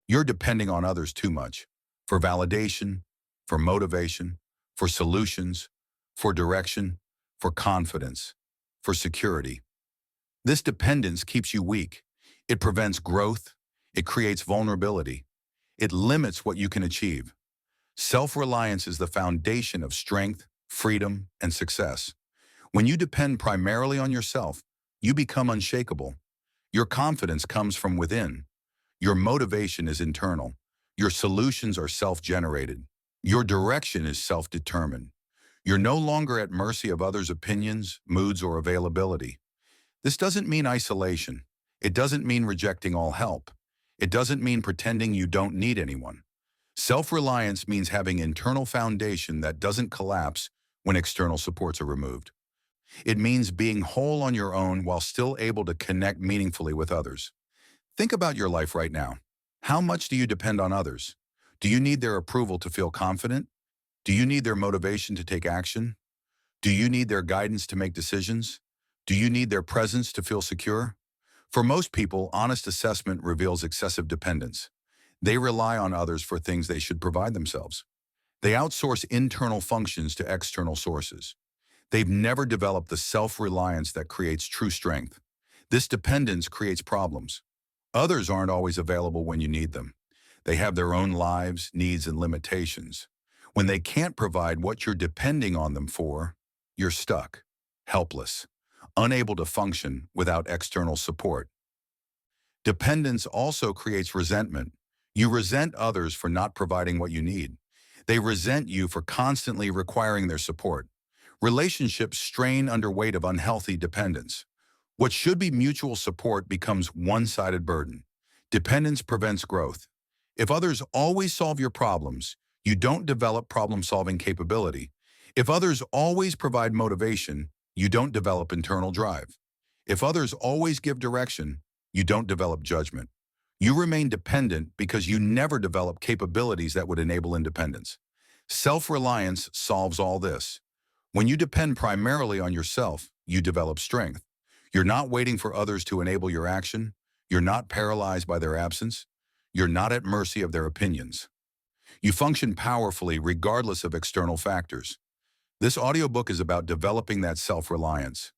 You're depending on others too much for validation, for motivation, for solutions, for direction, for confidence, for security. This dependence keeps you weak. It prevents growth. It creates vulnerability. It limits what you can achieve. Self-reliance is the foundation of strength, freedom, and success. When you depend primarily on yourself, you become unshakable. Your confidence comes from within. Your motivation is internal. Your solutions are self-generated. Your direction is self-determined. You're no longer at mercy of others' opinions, moods, or availability. This doesn't mean isolation. It doesn't mean rejecting all help. It doesn't mean pretending you don't need anyone. Self-reliance means having internal foundation that doesn't collapse when external supports are removed. It means being whole on your own while still able to connect meaningfully with others. Think about your life right now. How much do you depend on others? Do you need their approval to feel confident? Do you need their motivation to take action? Do you need their guidance to make decisions? Do you need their presence to feel secure? For most people, honest assessment reveals excessive dependence. They rely on others for things they should provide themselves. They outsource internal functions to external sources. They've never developed the self-reliance that creates true strength. This dependence creates problems. Others aren't always available when you need them. They have their own lives, needs, and limitations. When they can't provide what you're depending on them for, you're stuck, helpless, unable to function without external support. Dependence also creates resentment. You resent others for not providing what you need. They resent you for constantly requiring their support. Relationships strain under weight of unhealthy dependence. What should be mutual support becomes one-sided burden. Dependence prevents growth. If others always solve your problems, you don't develop problem-solving capability. If others always provide motivation, you don't develop internal drive. If others always give direction, you don't develop judgment. You remain dependent because you never develop capabilities that would enable independence. Self-reliance solves all this. When you depend primarily on yourself, you develop strength. You're not waiting for others to enable your action. You're not paralyzed by their absence. You're not at mercy of their opinions. You function powerfully regardless of external factors. This audiobook is about developing that self-reliance,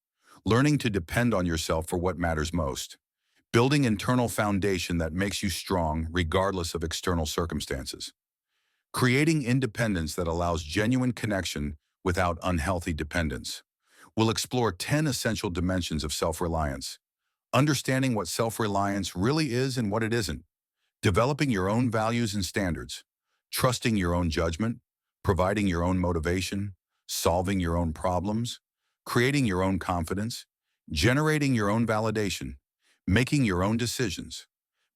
learning to depend on yourself for what matters most, building internal foundation that makes you strong regardless of external circumstances, creating independence that allows genuine connection without unhealthy dependence. We'll explore 10 essential dimensions of self-reliance, understanding what self-reliance really is and what it isn't, developing your own values and standards, trusting your own judgment, providing your own motivation, solving your own problems, creating your own confidence, generating your own validation, making your own decisions,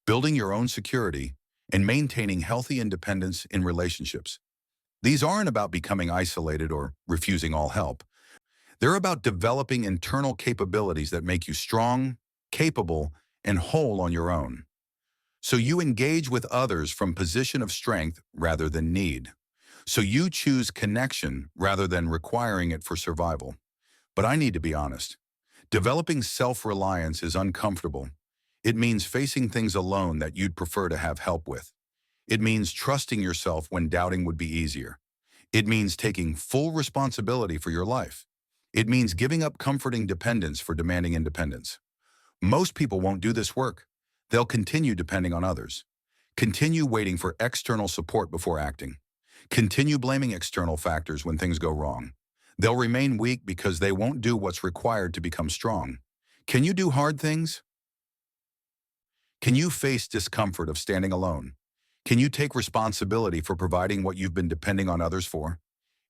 building your own security, and maintaining healthy independence in relationships. These aren't about becoming isolated or refusing all help. They're about developing internal capabilities that make you strong, capable, and whole on your own. So you engage with others from position of strength rather than need. So you choose connection rather than requiring it for survival. But I need to be honest. Developing self-reliance is uncomfortable. It means facing things alone that you'd prefer to have help with. It means trusting yourself when doubting would be easier. It means taking full responsibility for your life. It means giving up comforting dependence for demanding independence. Most people won't do this work. They'll continue depending on others. Continue waiting for external support before acting. Continue blaming external factors when things go wrong. They'll remain weak because they won't do what's required to become strong. Can you do hard things? Can you face discomfort of standing alone? Can you take responsibility for providing what you've been depending on others for?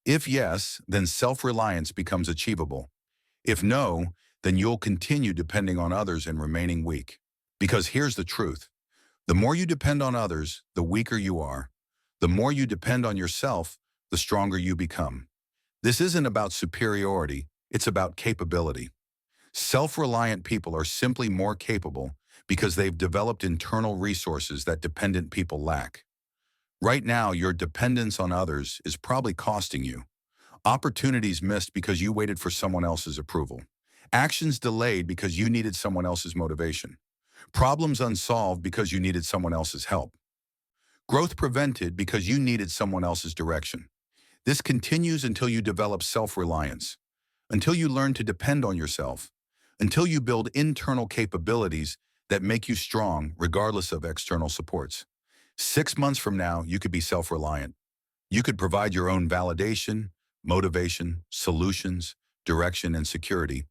If yes, then self-reliance becomes achievable. If no, then you'll continue depending on others and remaining weak. Because here's the truth. The more you depend on others, the weaker you are. The more you depend on yourself, the stronger you become. This isn't about superiority, it's about capability. Self-reliant people are simply more capable because they've developed internal resources that dependent people lack. Right now, your dependence on others is probably costing you. Opportunities missed because you waited for someone else's approval. Actions delayed because you needed someone else's motivation. Problems unsolved because you needed someone else's help. Growth prevented because you needed someone else's direction. This continues until you develop self-reliance, until you learn to depend on yourself, until you build internal capabilities that make you strong regardless of external supports. 6 months from now, you could be self-reliant. You could provide your own validation, motivation, solutions, direction, and security.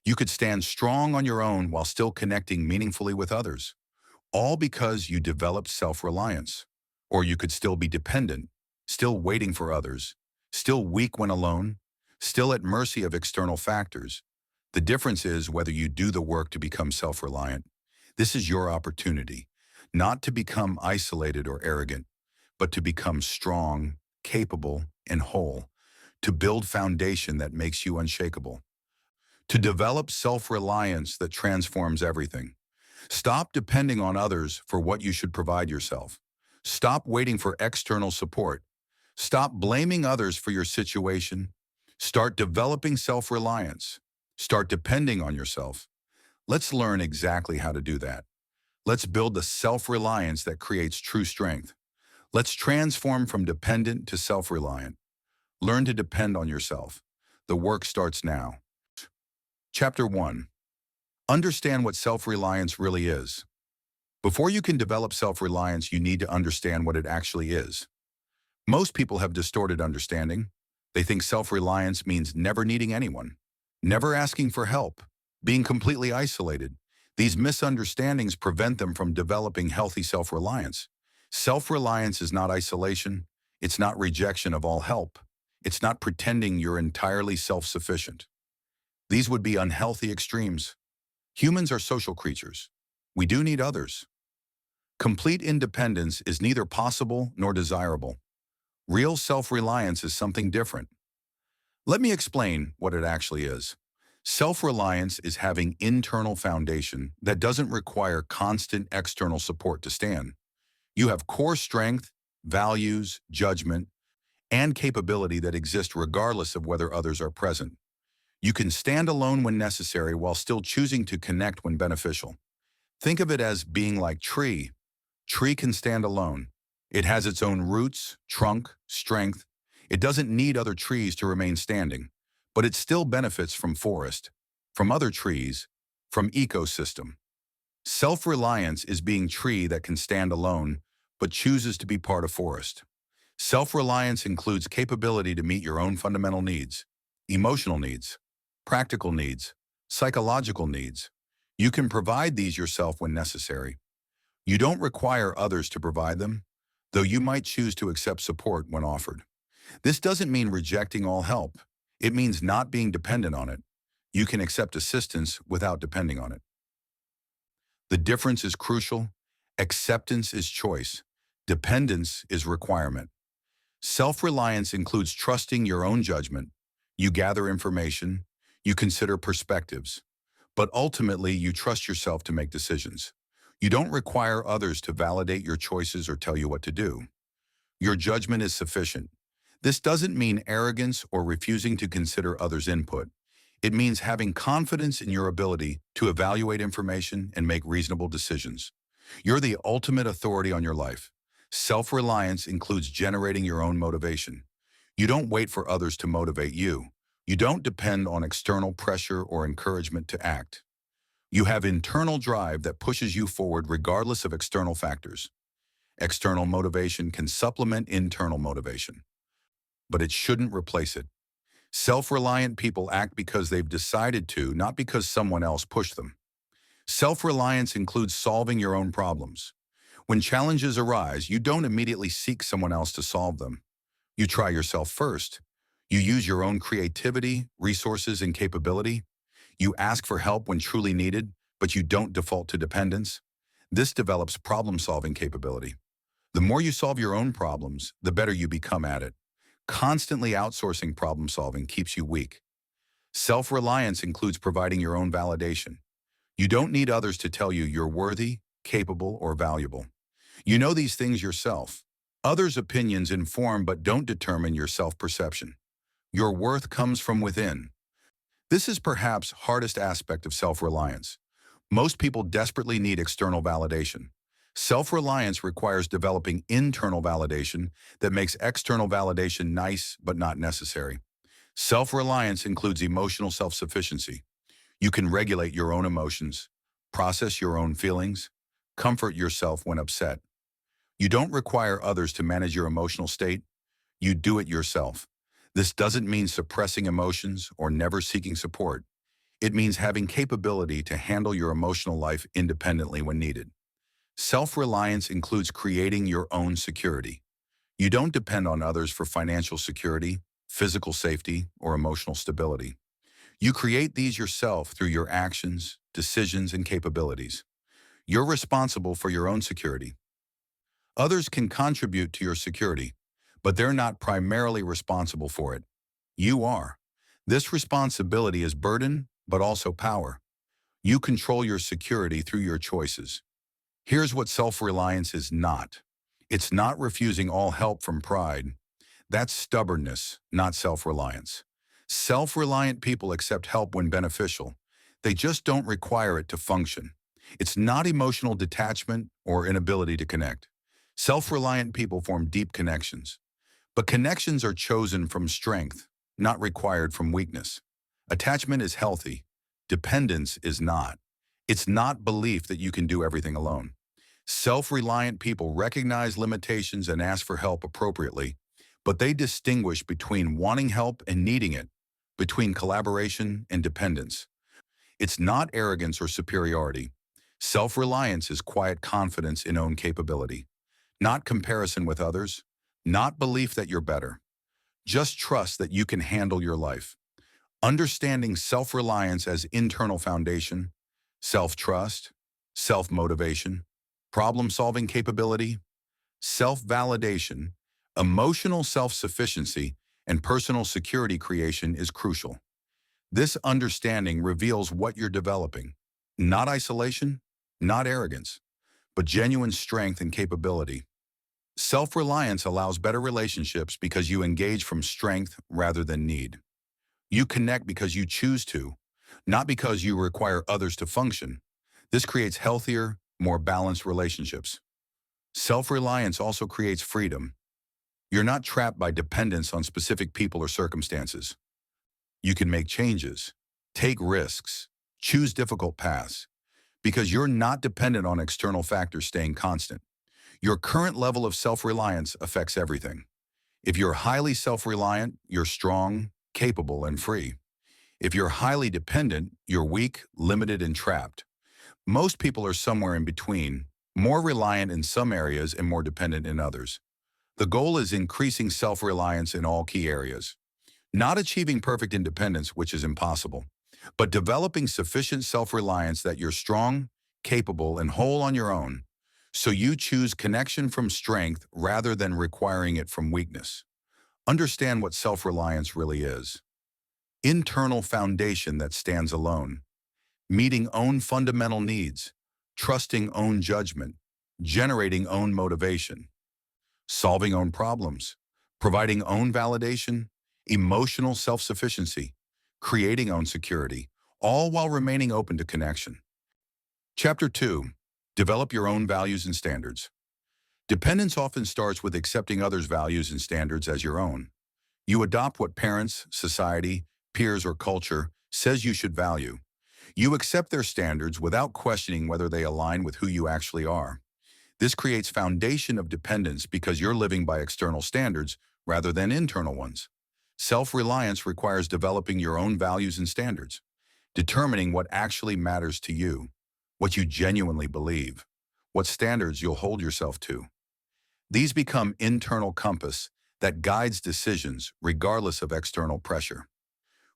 You could stand strong on your own while still connecting meaningfully with others, all because you developed self-reliance. Or you could still be dependent, still waiting for others, still weak when alone, still at mercy of external factors. The difference is whether you do the work to become self-reliant. This is your opportunity, not to become isolated or arrogant, but to become strong, capable, and whole, to build foundation that makes you unshakable, to develop self-reliance that transforms everything. Stop depending on others for what you should provide yourself. Stop waiting for external support. Stop blaming others for your situation. Start developing self-reliance. Start depending on yourself. Let's learn exactly how to do that. Let's build the self-reliance that creates true strength. Let's transform from dependent to self-reliant. Learn to depend on yourself. The work starts now. Chapter 1. Understand what self-reliance really is. Before you can develop self-reliance, you need to understand what it actually is. Most people have distorted understanding. They think self-reliance means never needing anyone, never asking for help, being completely isolated. These misunderstandings prevent them from developing healthy self-reliance. Self-reliance is not isolation. It's not rejection of all help. It's not pretending you're entirely self-sufficient. These would be unhealthy extremes. Humans are social creatures. We do need others. Complete independence is neither possible nor desirable. Real self-reliance is something different. Let me explain what it actually is. Self-reliance is having internal foundation that doesn't require constant external support to stand. You have core strength, values, judgment, and capability that exist regardless of whether others are present. You can stand alone when necessary while still choosing to connect when beneficial. Think of it as being like tree. Tree can stand alone. It has its own roots, trunk, strength. It doesn't need other trees to remain standing, but it still benefits from forest, from other trees, from ecosystem. Self-reliance is being tree that can stand alone, but chooses to be part of forest. Self-reliance includes capability to meet your own fundamental needs, emotional needs, practical needs, psychological needs. You can provide these yourself when necessary. You don't require others to provide them, though you might choose to accept support when offered. This doesn't mean rejecting all help. It means not being dependent on it. You can accept assistance without depending on it. The difference is crucial. Acceptance is choice. Dependence is requirement. Self-reliance includes trusting your own judgment. You gather information. You consider perspectives. But ultimately, you trust yourself to make decisions. You don't require others to validate your choices or tell you what to do. Your judgment is sufficient. This doesn't mean arrogance or refusing to consider others' input. It means having confidence in your ability to evaluate information and make reasonable decisions. You're the ultimate authority on your life. Self-reliance includes generating your own motivation. You don't wait for others to motivate you. You don't depend on external pressure or encouragement to act. You have internal drive that pushes you forward regardless of external factors. External motivation can supplement internal motivation, but it shouldn't replace it. Self-reliant people act because they've decided to, not because someone else pushed them. Self-reliance includes solving your own problems. When challenges arise, you don't immediately seek someone else to solve them. You try yourself first. You use your own creativity, resources, and capability. You ask for help when truly needed, but you don't default to dependence. This develops problem-solving capability. The more you solve your own problems, the better you become at it. Constantly outsourcing problem-solving keeps you weak. Self-reliance includes providing your own validation. You don't need others to tell you you're worthy, capable, or valuable. You know these things yourself. Others' opinions inform but don't determine your self-perception. Your worth comes from within. This is perhaps hardest aspect of self-reliance. Most people desperately need external validation. Self-reliance requires developing internal validation that makes external validation nice but not necessary. Self-reliance includes emotional self-sufficiency. You can regulate your own emotions, process your own feelings, comfort yourself when upset. You don't require others to manage your emotional state. You do it yourself. This doesn't mean suppressing emotions or never seeking support. It means having capability to handle your emotional life independently when needed. Self-reliance includes creating your own security. You don't depend on others for financial security, physical safety, or emotional stability. You create these yourself through your actions, decisions, and capabilities. You're responsible for your own security. Others can contribute to your security, but they're not primarily responsible for it. You are. This responsibility is burden, but also power. You control your security through your choices. Here's what self-reliance is not. It's not refusing all help from pride. That's stubbornness, not self-reliance. Self-reliant people accept help when beneficial. They just don't require it to function. It's not emotional detachment or inability to connect. Self-reliant people form deep connections. But connections are chosen from strength, not required from weakness. Attachment is healthy. Dependence is not. It's not belief that you can do everything alone. Self-reliant people recognize limitations and ask for help appropriately, but they distinguish between wanting help and needing it, between collaboration and dependence. It's not arrogance or superiority. Self-reliance is quiet confidence in own capability, not comparison with others, not belief that you're better. Just trust that you can handle your life. Understanding self-reliance as internal foundation, self-trust, self-motivation, problem-solving capability, self-validation, emotional self-sufficiency, and personal security creation is crucial. This understanding reveals what you're developing. Not isolation, not arrogance, but genuine strength and capability. Self-reliance allows better relationships because you engage from strength rather than need. You connect because you choose to, not because you require others to function. This creates healthier, more balanced relationships. Self-reliance also creates freedom. You're not trapped by dependence on specific people or circumstances. You can make changes, take risks, choose difficult paths, because you're not dependent on external factors staying constant. Your current level of self-reliance affects everything. If you're highly self-reliant, you're strong, capable, and free. If you're highly dependent, you're weak, limited, and trapped. Most people are somewhere in between, more reliant in some areas and more dependent in others. The goal is increasing self-reliance in all key areas. Not achieving perfect independence, which is impossible, but developing sufficient self-reliance that you're strong, capable, and whole on your own, so you choose connection from strength rather than requiring it from weakness. Understand what self-reliance really is. Internal foundation that stands alone. Meeting own fundamental needs. Trusting own judgment. Generating own motivation. Solving own problems. Providing own validation. Emotional self-sufficiency. Creating own security, all while remaining open to connection. Chapter 2. Develop your own values and standards. Dependence often starts with accepting others' values and standards as your own. You adopt what parents, society, peers, or culture says you should value. You accept their standards without questioning whether they align with who you actually are. This creates foundation of dependence because you're living by external standards rather than internal ones. Self-reliance requires developing your own values and standards, determining what actually matters to you, what you genuinely believe, what standards you'll hold yourself to. These become internal compass that guides decisions regardless of external pressure.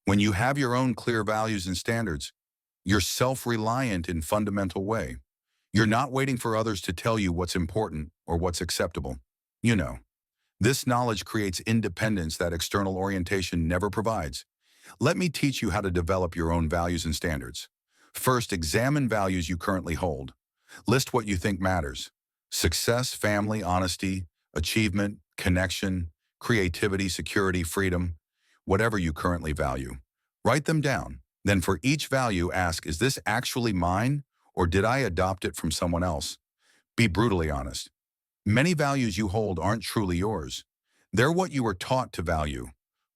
When you have your own clear values and standards, you're self-reliant in fundamental way. You're not waiting for others to tell you what's important or what's acceptable. You know. This knowledge creates independence that external orientation never provides. Let me teach you how to develop your own values and standards. First, examine values you currently hold. List what you think matters. Success, family, honesty, achievement, connection, creativity, security, freedom, whatever you currently value. Write them down. Then for each value, ask, is this actually mine, or did I adopt it from someone else? Be brutally honest. Many values you hold aren't truly yours. They're what you were taught to value,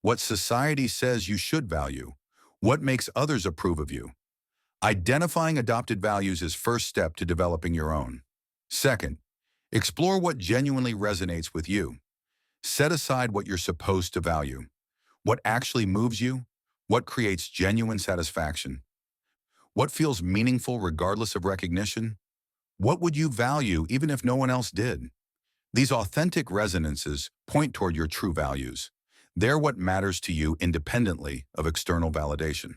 what society says you should value, what makes others approve of you. Identifying adopted values is first step to developing your own. Second, explore what genuinely resonates with you. Set aside what you're supposed to value. What actually moves you? What creates genuine satisfaction? What feels meaningful regardless of recognition? What would you value even if no one else did? These authentic resonances point toward your true values. They're what matters to you independently of external validation.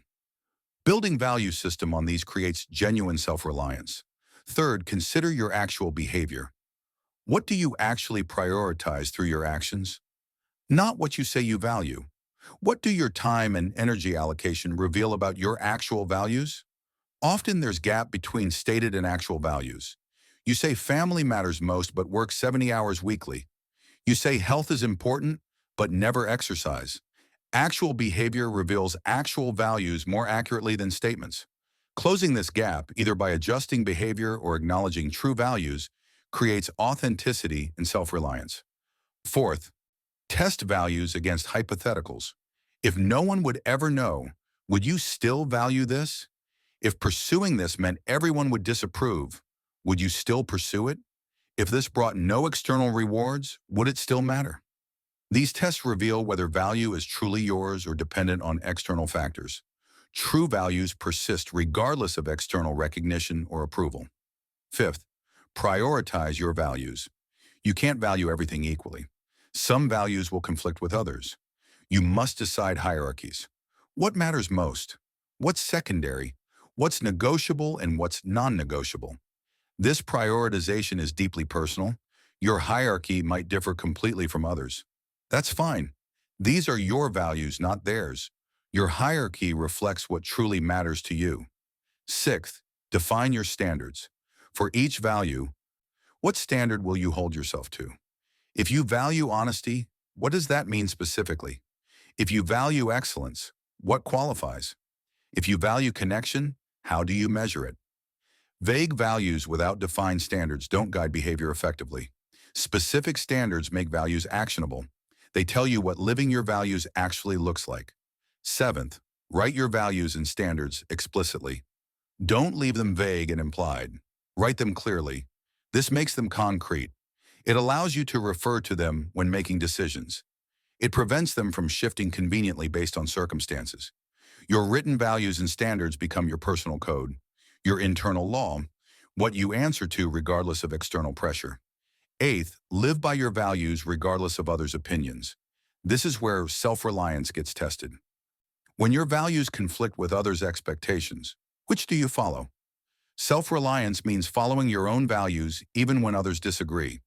Building value system on these creates genuine self-reliance. Third, consider your actual behavior. What do you actually prioritize through your actions? Not what you say you value. What do your time and energy allocation reveal about your actual values? Often there's gap between stated and actual values. You say family matters most but work 70 hours weekly. You say health is important but never exercise. Actual behavior reveals actual values more accurately than statements. Closing this gap, either by adjusting behavior or acknowledging true values, creates authenticity and self-reliance. Fourth, test values against hypotheticals. If no one would ever know, would you still value this? If pursuing this meant everyone would disapprove, would you still pursue it? If this brought no external rewards, would it still matter? These tests reveal whether value is truly yours or dependent on external factors. True values persist regardless of external recognition or approval. Fifth, prioritize your values. You can't value everything equally. Some values will conflict with others. You must decide hierarchies. What matters most? What's secondary? What's negotiable and what's non-negotiable? This prioritization is deeply personal. Your hierarchy might differ completely from others. That's fine. These are your values, not theirs. Your hierarchy reflects what truly matters to you. Sixth, define your standards. For each value, what standard will you hold yourself to? If you value honesty, what does that mean specifically? If you value excellence, what qualifies? If you value connection, how do you measure it? Vague values without defined standards don't guide behavior effectively. Specific standards make values actionable. They tell you what living your values actually looks like. Seventh, write your values and standards explicitly. Don't leave them vague and implied. Write them clearly. This makes them concrete. It allows you to refer to them when making decisions. It prevents them from shifting conveniently based on circumstances. Your written values and standards become your personal code, your internal law, what you answer to regardless of external pressure. Eighth, live by your values regardless of others' opinions. This is where self-reliance gets tested. When your values conflict with others' expectations, which do you follow? Self-reliance means following your own values even when others disagree.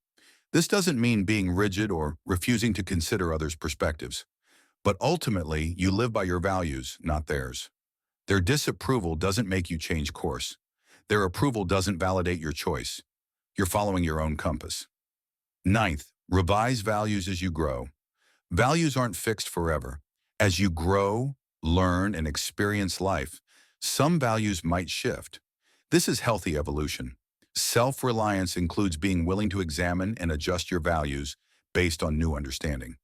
This doesn't mean being rigid or refusing to consider others' perspectives. But ultimately, you live by your values, not theirs. Their disapproval doesn't make you change course. Their approval doesn't validate your choice. You're following your own compass. Ninth, revise values as you grow. Values aren't fixed forever. As you grow, learn, and experience life, some values might shift. This is healthy evolution. Self-reliance includes being willing to examine and adjust your values based on new understanding.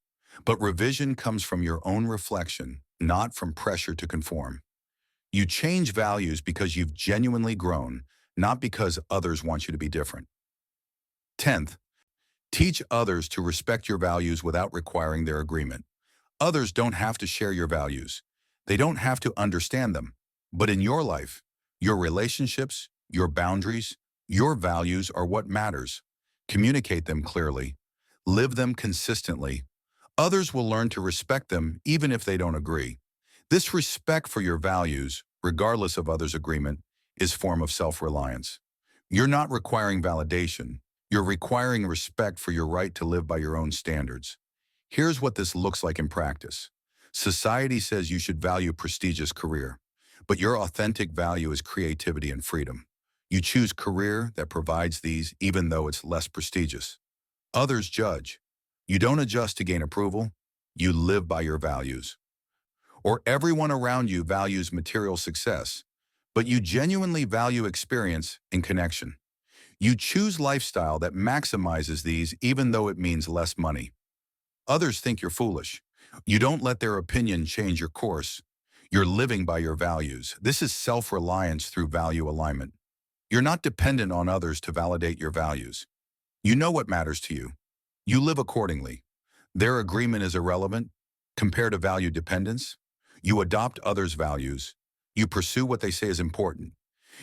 But revision comes from your own reflection, not from pressure to conform. You change values because you've genuinely grown, not because others want you to be different. 10th, teach others to respect your values without requiring their agreement. Others don't have to share your values. They don't have to understand them. But in your life, your relationships, your boundaries, your values are what matters. Communicate them clearly. Live them consistently. Others will learn to respect them even if they don't agree. This respect for your values, regardless of others' agreement, is a form of self-reliance. You're not requiring validation. You're requiring respect for your right to live by your own standards. Here's what this looks like in practice. Society says you should value prestigious career, but your authentic value is creativity and freedom. You choose career that provides these even though it's less prestigious. Others judge. You don't adjust to gain approval. You live by your values. Or everyone around you values material success, but you genuinely value experience and connection. You choose lifestyle that maximizes these even though it means less money. Others think you're foolish. You don't let their opinion change your course. You're living by your values. This is self-reliance through value alignment. You're not dependent on others to validate your values. You know what matters to you. You live accordingly. Their agreement is irrelevant. Compared to value dependence, you adopt others' values. You pursue what they say is important.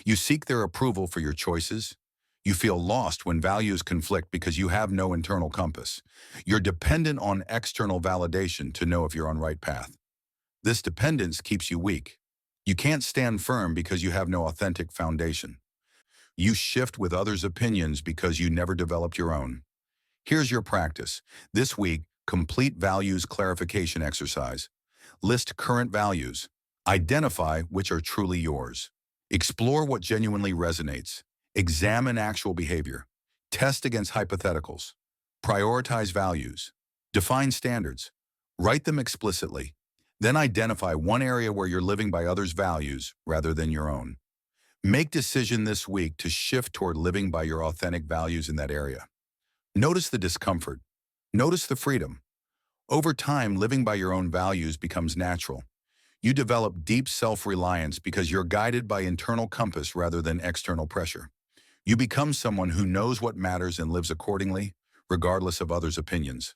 You seek their approval for your choices. You feel lost when values conflict because you have no internal compass. You're dependent on external validation to know if you're on the right path. This dependence keeps you weak. You can't stand firm because you have no authentic foundation. You shift with others' opinions because you never developed your own. Here's your practice. This week, complete values clarification exercise. List current values. Identify which are truly yours. Explore what genuinely resonates. Examine actual behavior. Test against hypotheticals. Prioritize values. Define standards. Write them explicitly. Then identify one area where you're living by others' values rather than your own. Make decision this week to shift toward living by your authentic values in that area. Notice the discomfort. Notice the freedom. Over time, living by your own values becomes natural. You develop deep self-reliance because you're guided by internal compass rather than external pressure. You become someone who knows what matters and lives accordingly, regardless of others' opinions.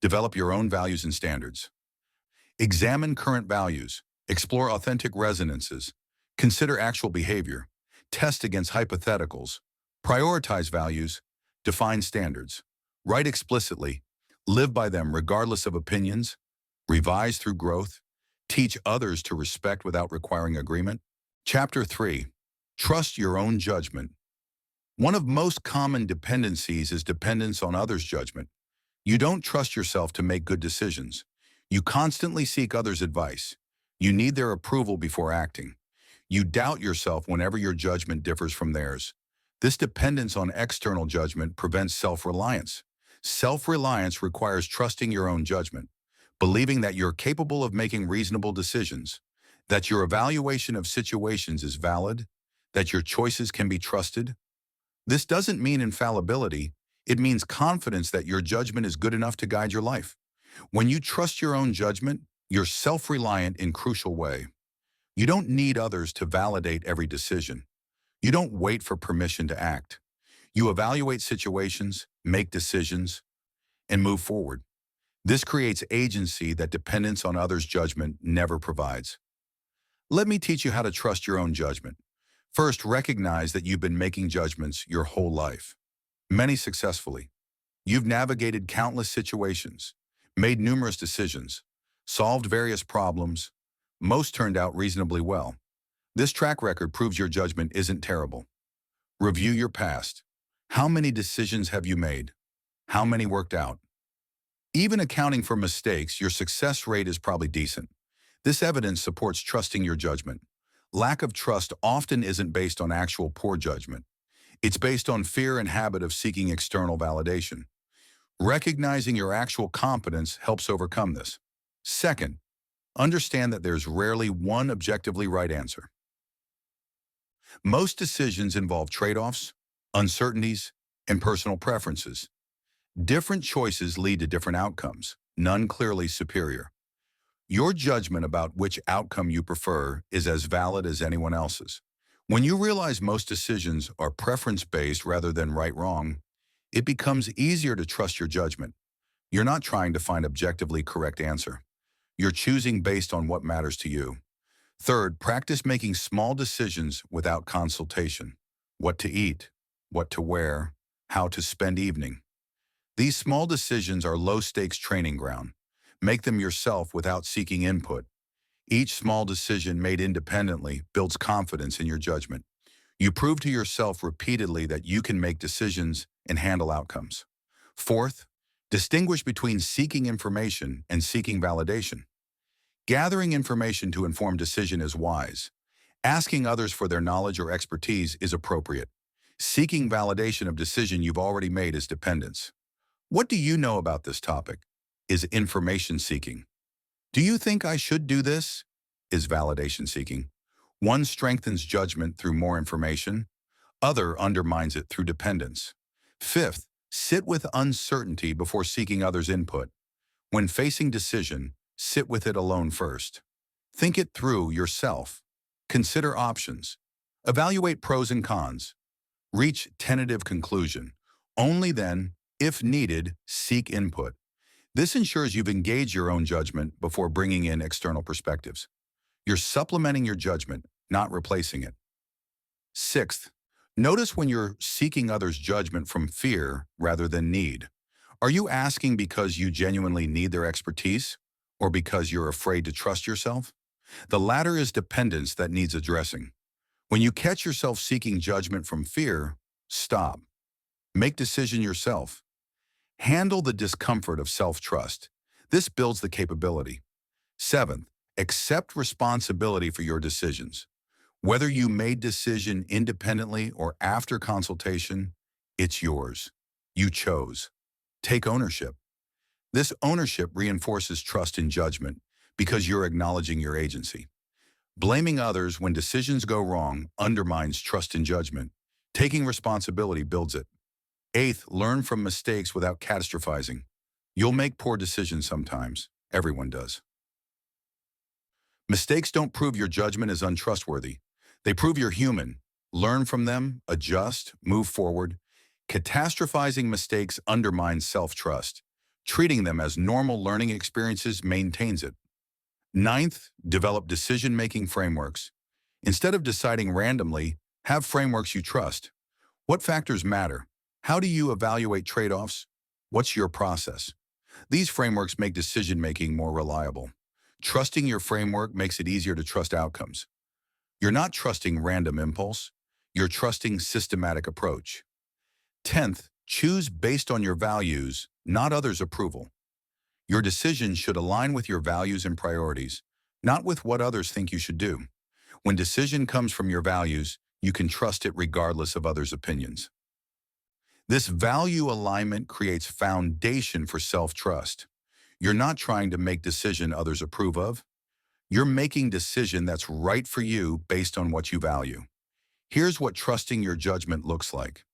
Develop your own values and standards. Examine current values. Explore authentic resonances. Consider actual behavior. Test against hypotheticals. Prioritize values. Define standards. Write explicitly. Live by them regardless of opinions. Revise through growth. Teach others to respect without requiring agreement. Chapter 3. Trust your own judgment. One of most common dependencies is dependence on others' judgment. You don't trust yourself to make good decisions. You constantly seek others' advice. You need their approval before acting. You doubt yourself whenever your judgment differs from theirs. This dependence on external judgment prevents self-reliance. Self-reliance requires trusting your own judgment, believing that you're capable of making reasonable decisions, that your evaluation of situations is valid, that your choices can be trusted. This doesn't mean infallibility. It means confidence that your judgment is good enough to guide your life. When you trust your own judgment, you're self-reliant in a crucial way. You don't need others to validate every decision. You don't wait for permission to act. You evaluate situations, make decisions, and move forward. This creates agency that dependence on others' judgment never provides. Let me teach you how to trust your own judgment. First, recognize that you've been making judgments your whole life. Many successfully. You've navigated countless situations, made numerous decisions, solved various problems. Most turned out reasonably well. This track record proves your judgment isn't terrible. Review your past. How many decisions have you made? How many worked out? Even accounting for mistakes, your success rate is probably decent. This evidence supports trusting your judgment. Lack of trust often isn't based on actual poor judgment. It's based on fear and habit of seeking external validation. Recognizing your actual competence helps overcome this. Second, understand that there's rarely one objectively right answer. Most decisions involve trade-offs, uncertainties, and personal preferences. Different choices lead to different outcomes, none clearly superior. Your judgment about which outcome you prefer is as valid as anyone else's. When you realize most decisions are preference-based rather than right-wrong, it becomes easier to trust your judgment. You're not trying to find objectively correct answer. You're choosing based on what matters to you. Third, practice making small decisions without consultation. What to eat, what to wear, how to spend evening. These small decisions are low-stakes training ground. Make them yourself without seeking input. Each small decision made independently builds confidence in your judgment. You prove to yourself repeatedly that you can make decisions and handle outcomes. Fourth, distinguish between seeking information and seeking validation. Gathering information to inform decision is wise. Asking others for their knowledge or expertise is appropriate. Seeking validation of decision you've already made is dependence. What do you know about this topic? Is information seeking. Do you think I should do this? Is validation seeking. One strengthens judgment through more information. Other undermines it through dependence. Fifth, sit with uncertainty before seeking others' input. When facing decision, sit with it alone first. Think it through yourself. Consider options. Evaluate pros and cons. Reach tentative conclusion. Only then, if needed, seek input. This ensures you've engaged your own judgment before bringing in external perspectives. You're supplementing your judgment, not replacing it. Sixth, notice when you're seeking others' judgment from fear rather than need. Are you asking because you genuinely need their expertise or because you're afraid to trust yourself? The latter is dependence that needs addressing. When you catch yourself seeking judgment from fear, stop. Make decision yourself. Handle the discomfort of self-trust. This builds the capability. Seventh, accept responsibility for your decisions. Whether you made decision independently or after consultation, it's yours. You chose. Take ownership. This ownership reinforces trust in judgment because you're acknowledging your agency. Blaming others when decisions go wrong undermines trust in judgment. Taking responsibility builds it. Eighth, learn from mistakes without catastrophizing. You'll make poor decisions sometimes. Everyone does. Mistakes don't prove your judgment is untrustworthy. They prove you're human. Learn from them, adjust, move forward. Catastrophizing mistakes undermines self-trust. Treating them as normal learning experiences maintains it. Ninth, develop decision-making frameworks. Instead of deciding randomly, have frameworks you trust. What factors matter? How do you evaluate trade-offs? What's your process? These frameworks make decision-making more reliable. Trusting your framework makes it easier to trust outcomes. You're not trusting random impulse. You're trusting systematic approach. 10th, choose based on your values, not others' approval. Your decision should align with your values and priorities, not with what others think you should do. When decision comes from your values, you can trust it regardless of others' opinions. This value alignment creates foundation for self-trust. You're not trying to make decision others approve of. You're making decision that's right for you based on what you value. Here's what trusting your judgment looks like.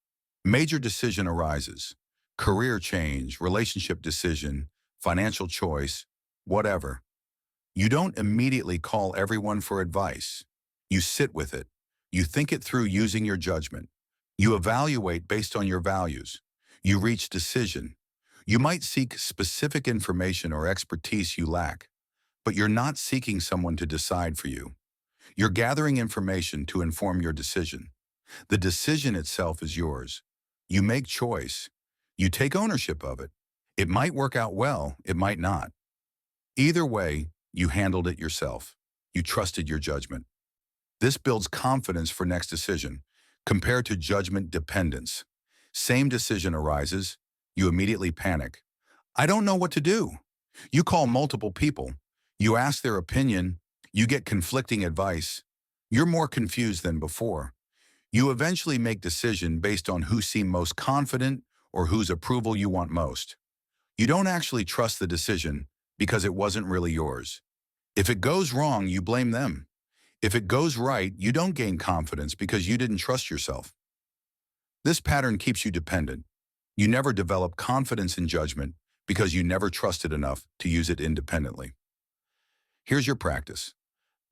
Major decision arises. Career change, relationship decision, financial choice, whatever. You don't immediately call everyone for advice. You sit with it. You think it through using your judgment. You evaluate based on your values. You reach decision. You might seek specific information or expertise you lack, but you're not seeking someone to decide for you. You're gathering information to inform your decision. The decision itself is yours. You make choice. You take ownership of it. It might work out well, it might not. Either way, you handled it yourself. You trusted your judgment. This builds confidence for next decision, compared to judgment dependence. Same decision arises, you immediately panic. I don't know what to do. You call multiple people. You ask their opinion. You get conflicting advice. You're more confused than before. You eventually make decision based on who seem most confident or whose approval you want most. You don't actually trust the decision because it wasn't really yours. If it goes wrong, you blame them. If it goes right, you don't gain confidence because you didn't trust yourself. This pattern keeps you dependent. You never develop confidence in judgment because you never trusted enough to use it independently. Here's your practice.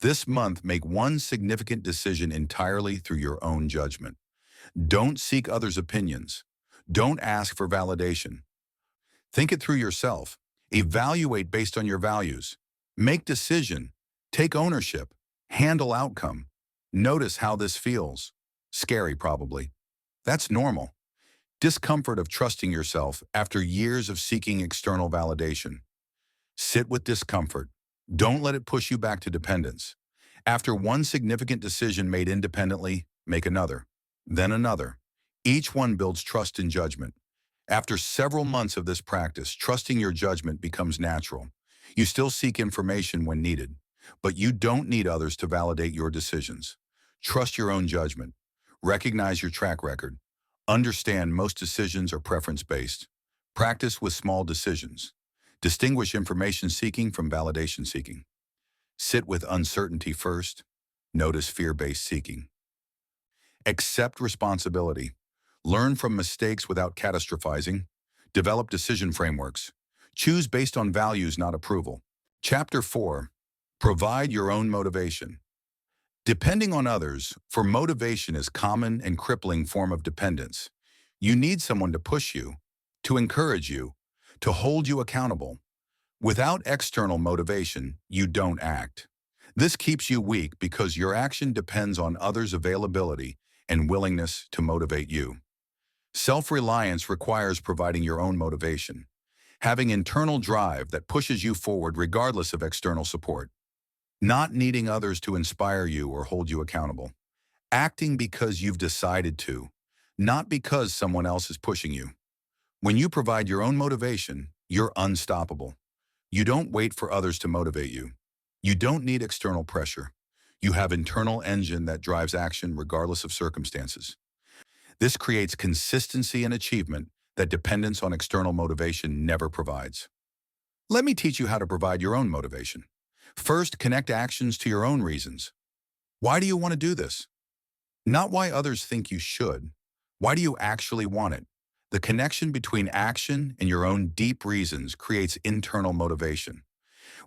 This month, make one significant decision entirely through your own judgment. Don't seek others' opinions. Don't ask for validation. Think it through yourself. Evaluate based on your values. Make decision. Take ownership. Handle outcome. Notice how this feels. Scary, probably. That's normal. Discomfort of trusting yourself after years of seeking external validation. Sit with discomfort. Don't let it push you back to dependence. After one significant decision made independently, make another, then another. Each one builds trust and judgment. After several months of this practice, trusting your judgment becomes natural. You still seek information when needed, but you don't need others to validate your decisions. Trust your own judgment. Recognize your track record. Understand most decisions are preference-based. Practice with small decisions. Distinguish information seeking from validation seeking. Sit with uncertainty first. Notice fear-based seeking. Accept responsibility. Learn from mistakes without catastrophizing. Develop decision frameworks. Choose based on values, not approval. Chapter 4. Provide your own motivation. Depending on others for motivation is a common and crippling form of dependence. You need someone to push you, to encourage you, to hold you accountable. Without external motivation, you don't act. This keeps you weak because your action depends on others' availability and willingness to motivate you. Self-reliance requires providing your own motivation, having internal drive that pushes you forward regardless of external support, not needing others to inspire you or hold you accountable, acting because you've decided to, not because someone else is pushing you. When you provide your own motivation, you're unstoppable. You don't wait for others to motivate you. You don't need external pressure. You have an internal engine that drives action regardless of circumstances. This creates consistency and achievement that dependence on external motivation never provides. Let me teach you how to provide your own motivation. First, connect actions to your own reasons. Why do you want to do this? Not why others think you should. Why do you actually want it? The connection between action and your own deep reasons creates internal motivation.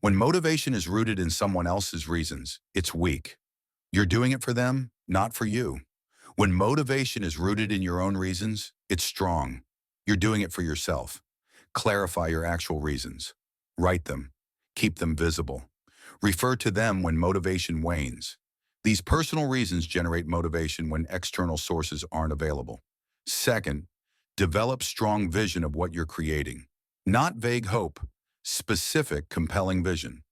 When motivation is rooted in someone else's reasons, it's weak. You're doing it for them, not for you. When motivation is rooted in your own reasons, it's strong. You're doing it for yourself. Clarify your actual reasons. Write them. Keep them visible. Refer to them when motivation wanes. These personal reasons generate motivation when external sources aren't available. Second, develop strong vision of what you're creating. Not vague hope, specific, compelling vision.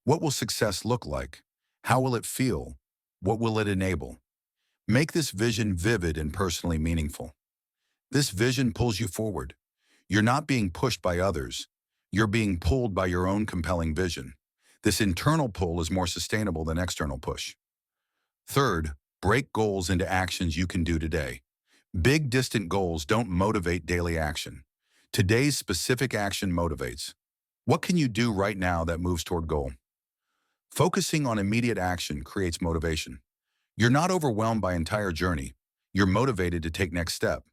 What will success look like? How will it feel? What will it enable? Make this vision vivid and personally meaningful. This vision pulls you forward. You're not being pushed by others. You're being pulled by your own compelling vision. This internal pull is more sustainable than external push. Third, break goals into actions you can do today. Big, distant goals don't motivate daily action. Today's specific action motivates. What can you do right now that moves toward goal? Focusing on immediate action creates motivation. You're not overwhelmed by entire journey. You're motivated to take next step.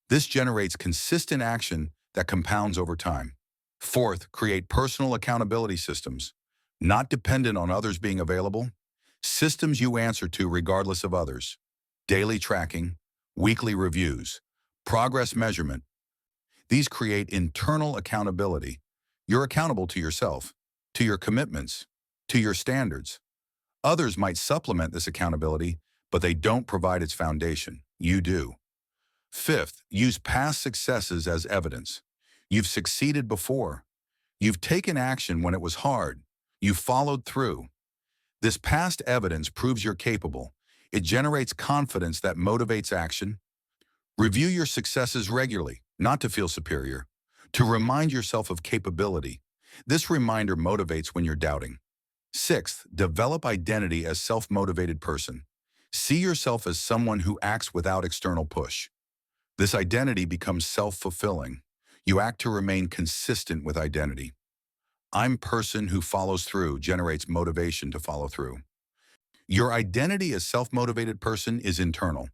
This generates consistent action that compounds over time. Fourth, create personal accountability systems. Not dependent on others being available. Systems you answer to regardless of others. Daily tracking, weekly reviews, progress measurement. These create internal accountability. You're accountable to yourself, to your commitments, to your standards. Others might supplement this accountability, but they don't provide its foundation. You do. Fifth, use past successes as evidence. You've succeeded before. You've taken action when it was hard. You followed through. This past evidence proves you're capable. It generates confidence that motivates action. Review your successes regularly, not to feel superior, to remind yourself of capability. This reminder motivates when you're doubting. Sixth, develop identity as self-motivated person. See yourself as someone who acts without external push. This identity becomes self-fulfilling. You act to remain consistent with identity. I'm person who follows through generates motivation to follow through. Your identity as self-motivated person is internal.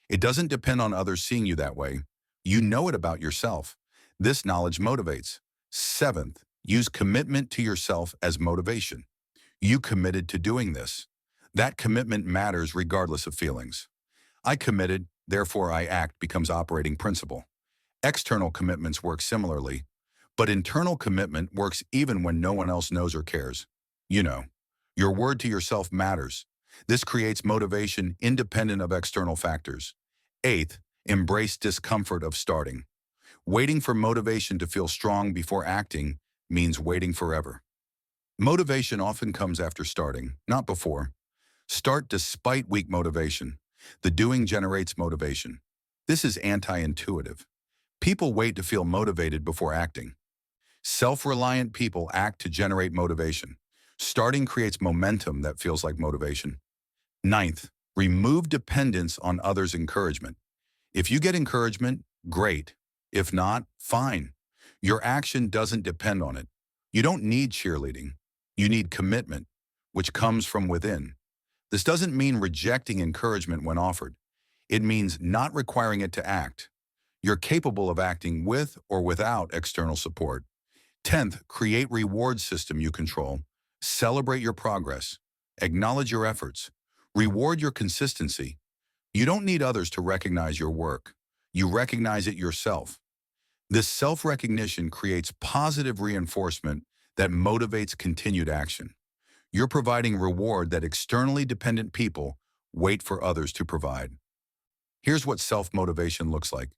It doesn't depend on others seeing you that way. You know it about yourself. This knowledge motivates. Seventh, use commitment to yourself as motivation. You committed to doing this. That commitment matters regardless of feelings. I committed, therefore I act becomes operating principle. External commitments work similarly, but internal commitment works even when no one else knows or cares. You know, your word to yourself matters. This creates motivation independent of external factors. Eighth, embrace discomfort of starting. Waiting for motivation to feel strong before acting means waiting forever. Motivation often comes after starting, not before. Start despite weak motivation. The doing generates motivation. This is anti-intuitive. People wait to feel motivated before acting. Self-reliant people act to generate motivation. Starting creates momentum that feels like motivation. Ninth, remove dependence on others' encouragement. If you get encouragement, great. If not, fine. Your action doesn't depend on it. You don't need cheerleading. You need commitment, which comes from within. This doesn't mean rejecting encouragement when offered. It means not requiring it to act. You're capable of acting with or without external support. 10th, create reward system you control. Celebrate your progress. Acknowledge your efforts. Reward your consistency. You don't need others to recognize your work. You recognize it yourself. This self-recognition creates positive reinforcement that motivates continued action. You're providing reward that externally dependent people wait for others to provide. Here's what self-motivation looks like.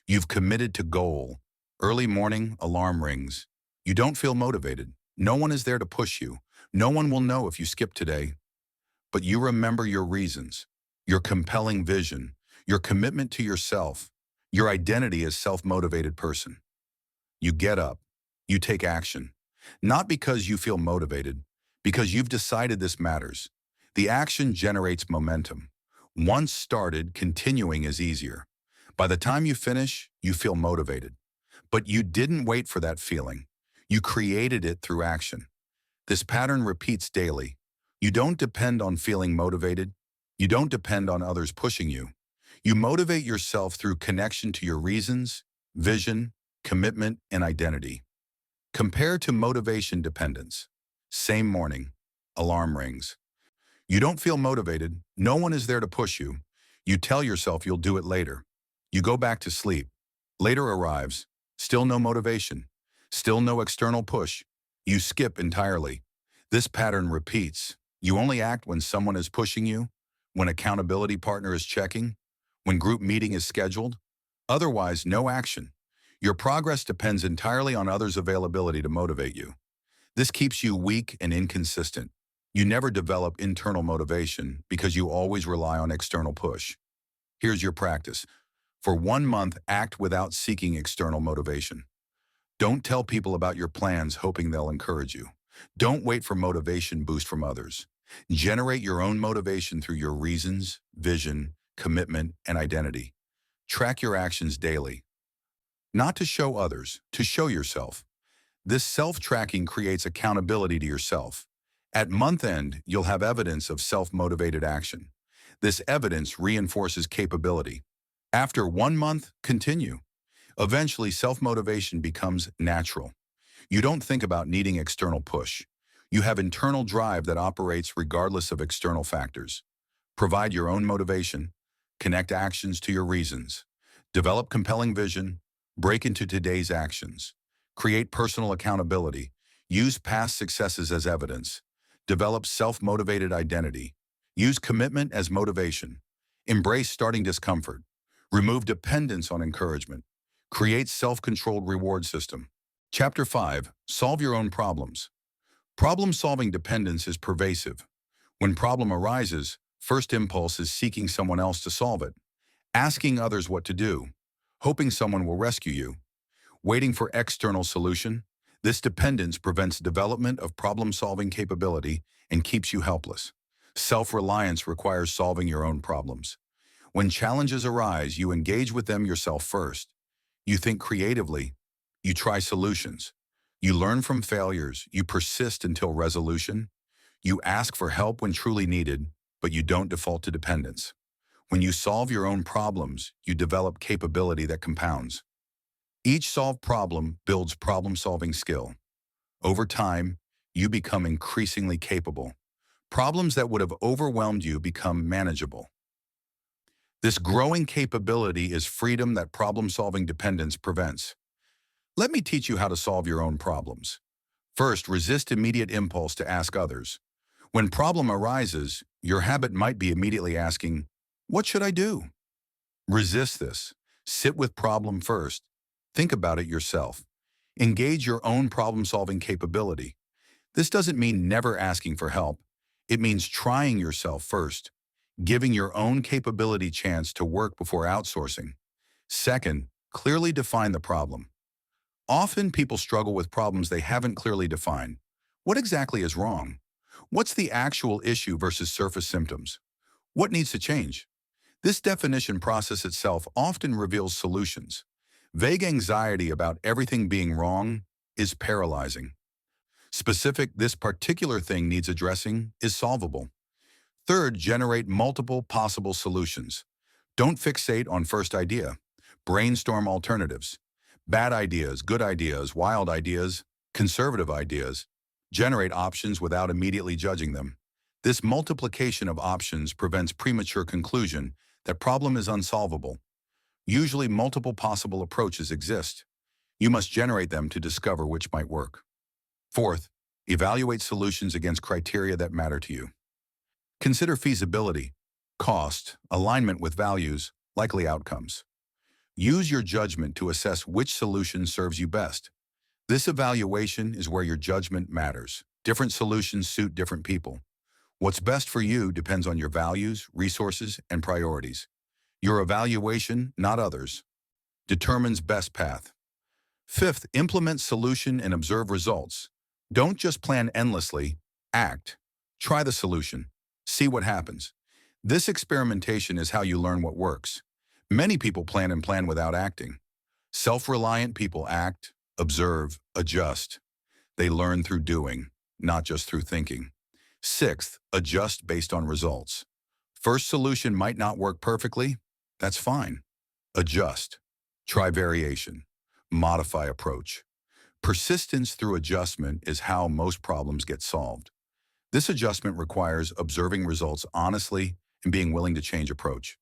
You've committed to goal. Early morning, alarm rings. You don't feel motivated. No one is there to push you. No one will know if you skip today. But you remember your reasons, your compelling vision, your commitment to yourself, your identity as self-motivated person. You get up. You take action. Not because you feel motivated, because you've decided this matters. The action generates momentum. Once started, continuing is easier. By the time you finish, you feel motivated. But you didn't wait for that feeling. You created it through action. This pattern repeats daily. You don't depend on feeling motivated. You don't depend on others pushing you. You motivate yourself through connection to your reasons, vision, commitment, and identity. Compare to motivation dependence. Same morning, alarm rings. You don't feel motivated. No one is there to push you. You tell yourself you'll do it later. You go back to sleep. Later arrives. Still no motivation. Still no external push. You skip entirely. This pattern repeats. You only act when someone is pushing you, when accountability partner is checking, when group meeting is scheduled. Otherwise, no action. Your progress depends entirely on others' availability to motivate you. This keeps you weak and inconsistent. You never develop internal motivation because you always rely on external push. Here's your practice. For 1 month, act without seeking external motivation. Don't tell people about your plans hoping they'll encourage you. Don't wait for motivation boost from others. Generate your own motivation through your reasons, vision, commitment, and identity. Track your actions daily. Not to show others, to show yourself. This self-tracking creates accountability to yourself. At month end, you'll have evidence of self-motivated action. This evidence reinforces capability. After 1 month, continue. Eventually, self-motivation becomes natural. You don't think about needing external push. You have internal drive that operates regardless of external factors. Provide your own motivation. Connect actions to your reasons. Develop compelling vision. Break into today's actions. Create personal accountability. Use past successes as evidence. Develop self-motivated identity. Use commitment as motivation. Embrace starting discomfort. Remove dependence on encouragement. Create self-controlled reward system. Chapter 5. Solve your own problems. Problem-solving dependence is pervasive. When problem arises, first impulse is seeking someone else to solve it. Asking others what to do. Hoping someone will rescue you. Waiting for external solution. This dependence prevents development of problem-solving capability and keeps you helpless. Self-reliance requires solving your own problems. When challenges arise, you engage with them yourself first. You think creatively. You try solutions. You learn from failures. You persist until resolution. You ask for help when truly needed, but you don't default to dependence. When you solve your own problems, you develop capability that compounds. Each solved problem builds problem-solving skill. Over time, you become increasingly capable. Problems that would have overwhelmed you become manageable. This growing capability is freedom that problem-solving dependence prevents. Let me teach you how to solve your own problems. First, resist immediate impulse to ask others. When problem arises, your habit might be immediately asking, "What should I do?" Resist this. Sit with problem first. Think about it yourself. Engage your own problem-solving capability. This doesn't mean never asking for help. It means trying yourself first, giving your own capability chance to work before outsourcing. Second, clearly define the problem. Often people struggle with problems they haven't clearly defined. What exactly is wrong? What's the actual issue versus surface symptoms? What needs to change? This definition process itself often reveals solutions. Vague anxiety about everything being wrong is paralyzing. Specific, "this particular thing needs addressing," is solvable. Third, generate multiple possible solutions. Don't fixate on first idea. Brainstorm alternatives. Bad ideas, good ideas, wild ideas, conservative ideas. Generate options without immediately judging them. This multiplication of options prevents premature conclusion that problem is unsolvable. Usually multiple possible approaches exist. You must generate them to discover which might work. Fourth, evaluate solutions against criteria that matter to you. Consider feasibility, cost, alignment with values, likely outcomes. Use your judgment to assess which solution serves you best. This evaluation is where your judgment matters. Different solutions suit different people. What's best for you depends on your values, resources, and priorities. Your evaluation, not others, determines best path. Fifth, implement solution and observe results. Don't just plan endlessly, act. Try the solution. See what happens. This experimentation is how you learn what works. Many people plan and plan without acting. Self-reliant people act, observe, adjust. They learn through doing, not just through thinking. Sixth, adjust based on results. First solution might not work perfectly. That's fine. Adjust. Try variation. Modify approach. Persistence through adjustment is how most problems get solved. This adjustment requires observing results honestly and being willing to change approach.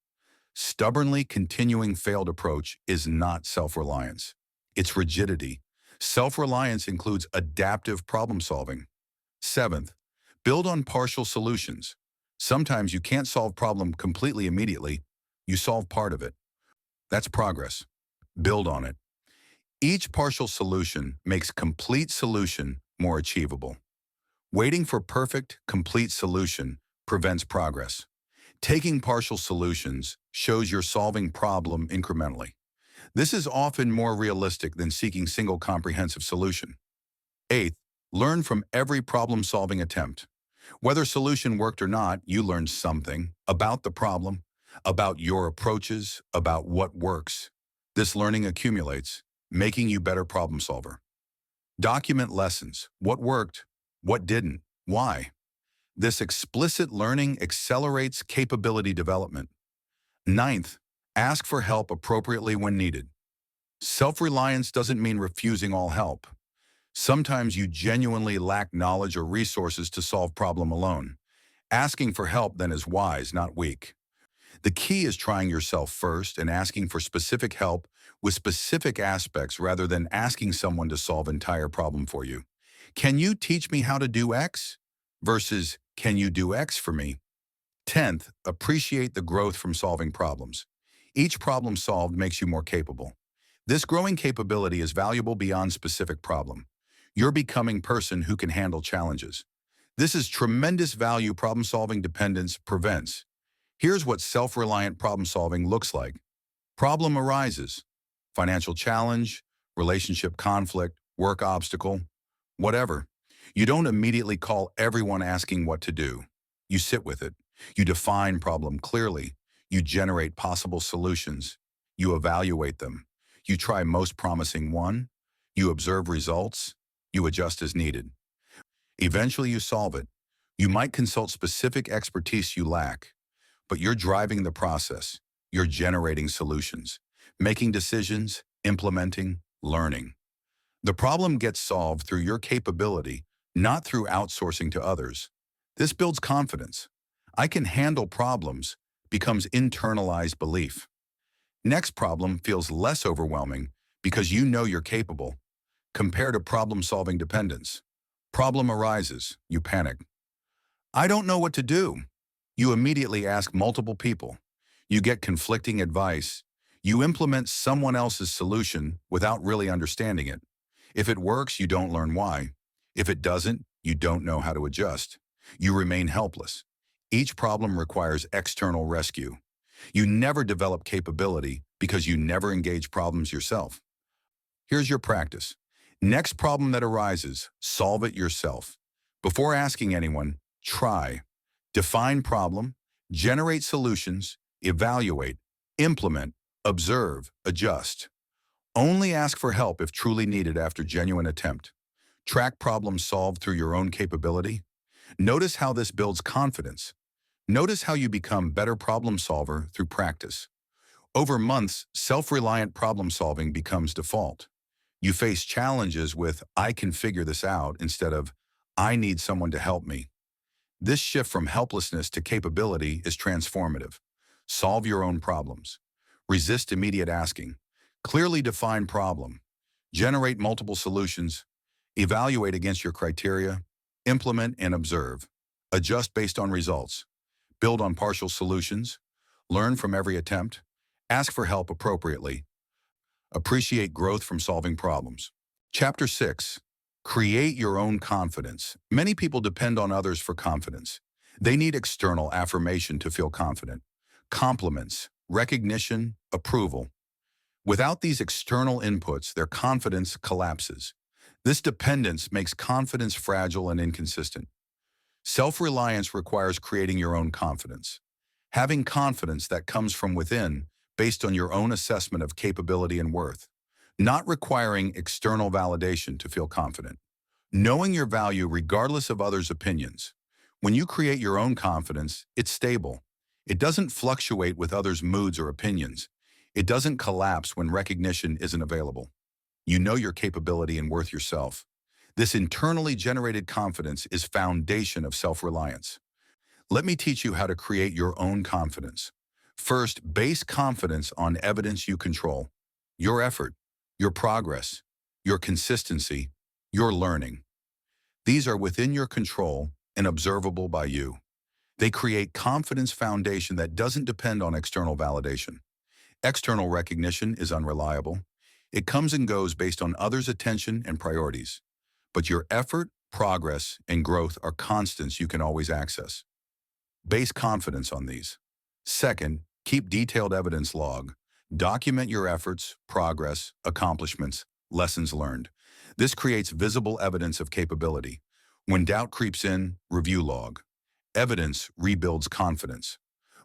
Stubbornly continuing failed approach is not self-reliance. It's rigidity. Self-reliance includes adaptive problem-solving. Seventh, build on partial solutions. Sometimes you can't solve problem completely immediately. You solve part of it. That's progress. Build on it. Each partial solution makes complete solution more achievable. Waiting for perfect, complete solution prevents progress. Taking partial solutions shows you're solving problem incrementally. This is often more realistic than seeking single comprehensive solution. Eighth, learn from every problem-solving attempt. Whether solution worked or not, you learned something about the problem, about your approaches, about what works. This learning accumulates, making you better problem solver. Document lessons. What worked? What didn't? Why? This explicit learning accelerates capability development. Ninth, ask for help appropriately when needed. Self-reliance doesn't mean refusing all help. Sometimes you genuinely lack knowledge or resources to solve problem alone. Asking for help then is wise, not weak. The key is trying yourself first and asking for specific help with specific aspects rather than asking someone to solve entire problem for you. Can you teach me how to do X? Versus, can you do X for me? 10th, appreciate the growth from solving problems. Each problem solved makes you more capable. This growing capability is valuable beyond specific problem. You're becoming person who can handle challenges. This is tremendous value problem-solving dependence prevents. Here's what self-reliant problem-solving looks like. Problem arises. Financial challenge, relationship conflict, work obstacle, whatever. You don't immediately call everyone asking what to do. You sit with it. You define problem clearly. You generate possible solutions. You evaluate them. You try most promising one. You observe results. You adjust as needed. Eventually you solve it. You might consult specific expertise you lack, but you're driving the process. You're generating solutions, making decisions, implementing, learning. The problem gets solved through your capability, not through outsourcing to others. This builds confidence. I can handle problems becomes internalized belief. Next problem feels less overwhelming because you know you're capable. Compare to problem-solving dependence. Problem arises, you panic. I don't know what to do. You immediately ask multiple people. You get conflicting advice. You implement someone else's solution without really understanding it. If it works, you don't learn why. If it doesn't, you don't know how to adjust. You remain helpless. Each problem requires external rescue. You never develop capability because you never engage problems yourself. Here's your practice. Next problem that arises, solve it yourself. Before asking anyone, try. Define problem, generate solutions, evaluate, implement, observe, adjust. Only ask for help if truly needed after genuine attempt. Track problems solved through your own capability. Notice how this builds confidence. Notice how you become better problem solver through practice. Over months, self-reliant problem-solving becomes default. You face challenges with, "I can figure this out," instead of, "I need someone to help me." This shift from helplessness to capability is transformative. Solve your own problems. Resist immediate asking. Clearly define problem. Generate multiple solutions. Evaluate against your criteria. Implement and observe. Adjust based on results. Build on partial solutions. Learn from every attempt. Ask for help appropriately. Appreciate growth from solving problems. Chapter 6. Create your own confidence. Many people depend on others for confidence. They need external affirmation to feel confident. Compliments, recognition, approval. Without these external inputs, their confidence collapses. This dependence makes confidence fragile and inconsistent. Self-reliance requires creating your own confidence. Having confidence that comes from within, based on your own assessment of capability and worth. Not requiring external validation to feel confident. Knowing your value regardless of others' opinions. When you create your own confidence, it's stable. It doesn't fluctuate with others' moods or opinions. It doesn't collapse when recognition isn't available. You know your capability and worth yourself. This internally generated confidence is foundation of self-reliance. Let me teach you how to create your own confidence. First, base confidence on evidence you control. Your effort, your progress, your consistency, your learning. These are within your control and observable by you. They create confidence foundation that doesn't depend on external validation. External recognition is unreliable. It comes and goes based on others' attention and priorities. But your effort, progress, and growth are constants you can always access. Base confidence on these. Second, keep detailed evidence log. Document your efforts, progress, accomplishments, lessons learned. This creates visible evidence of capability. When doubt creeps in, review log. Evidence rebuilds confidence.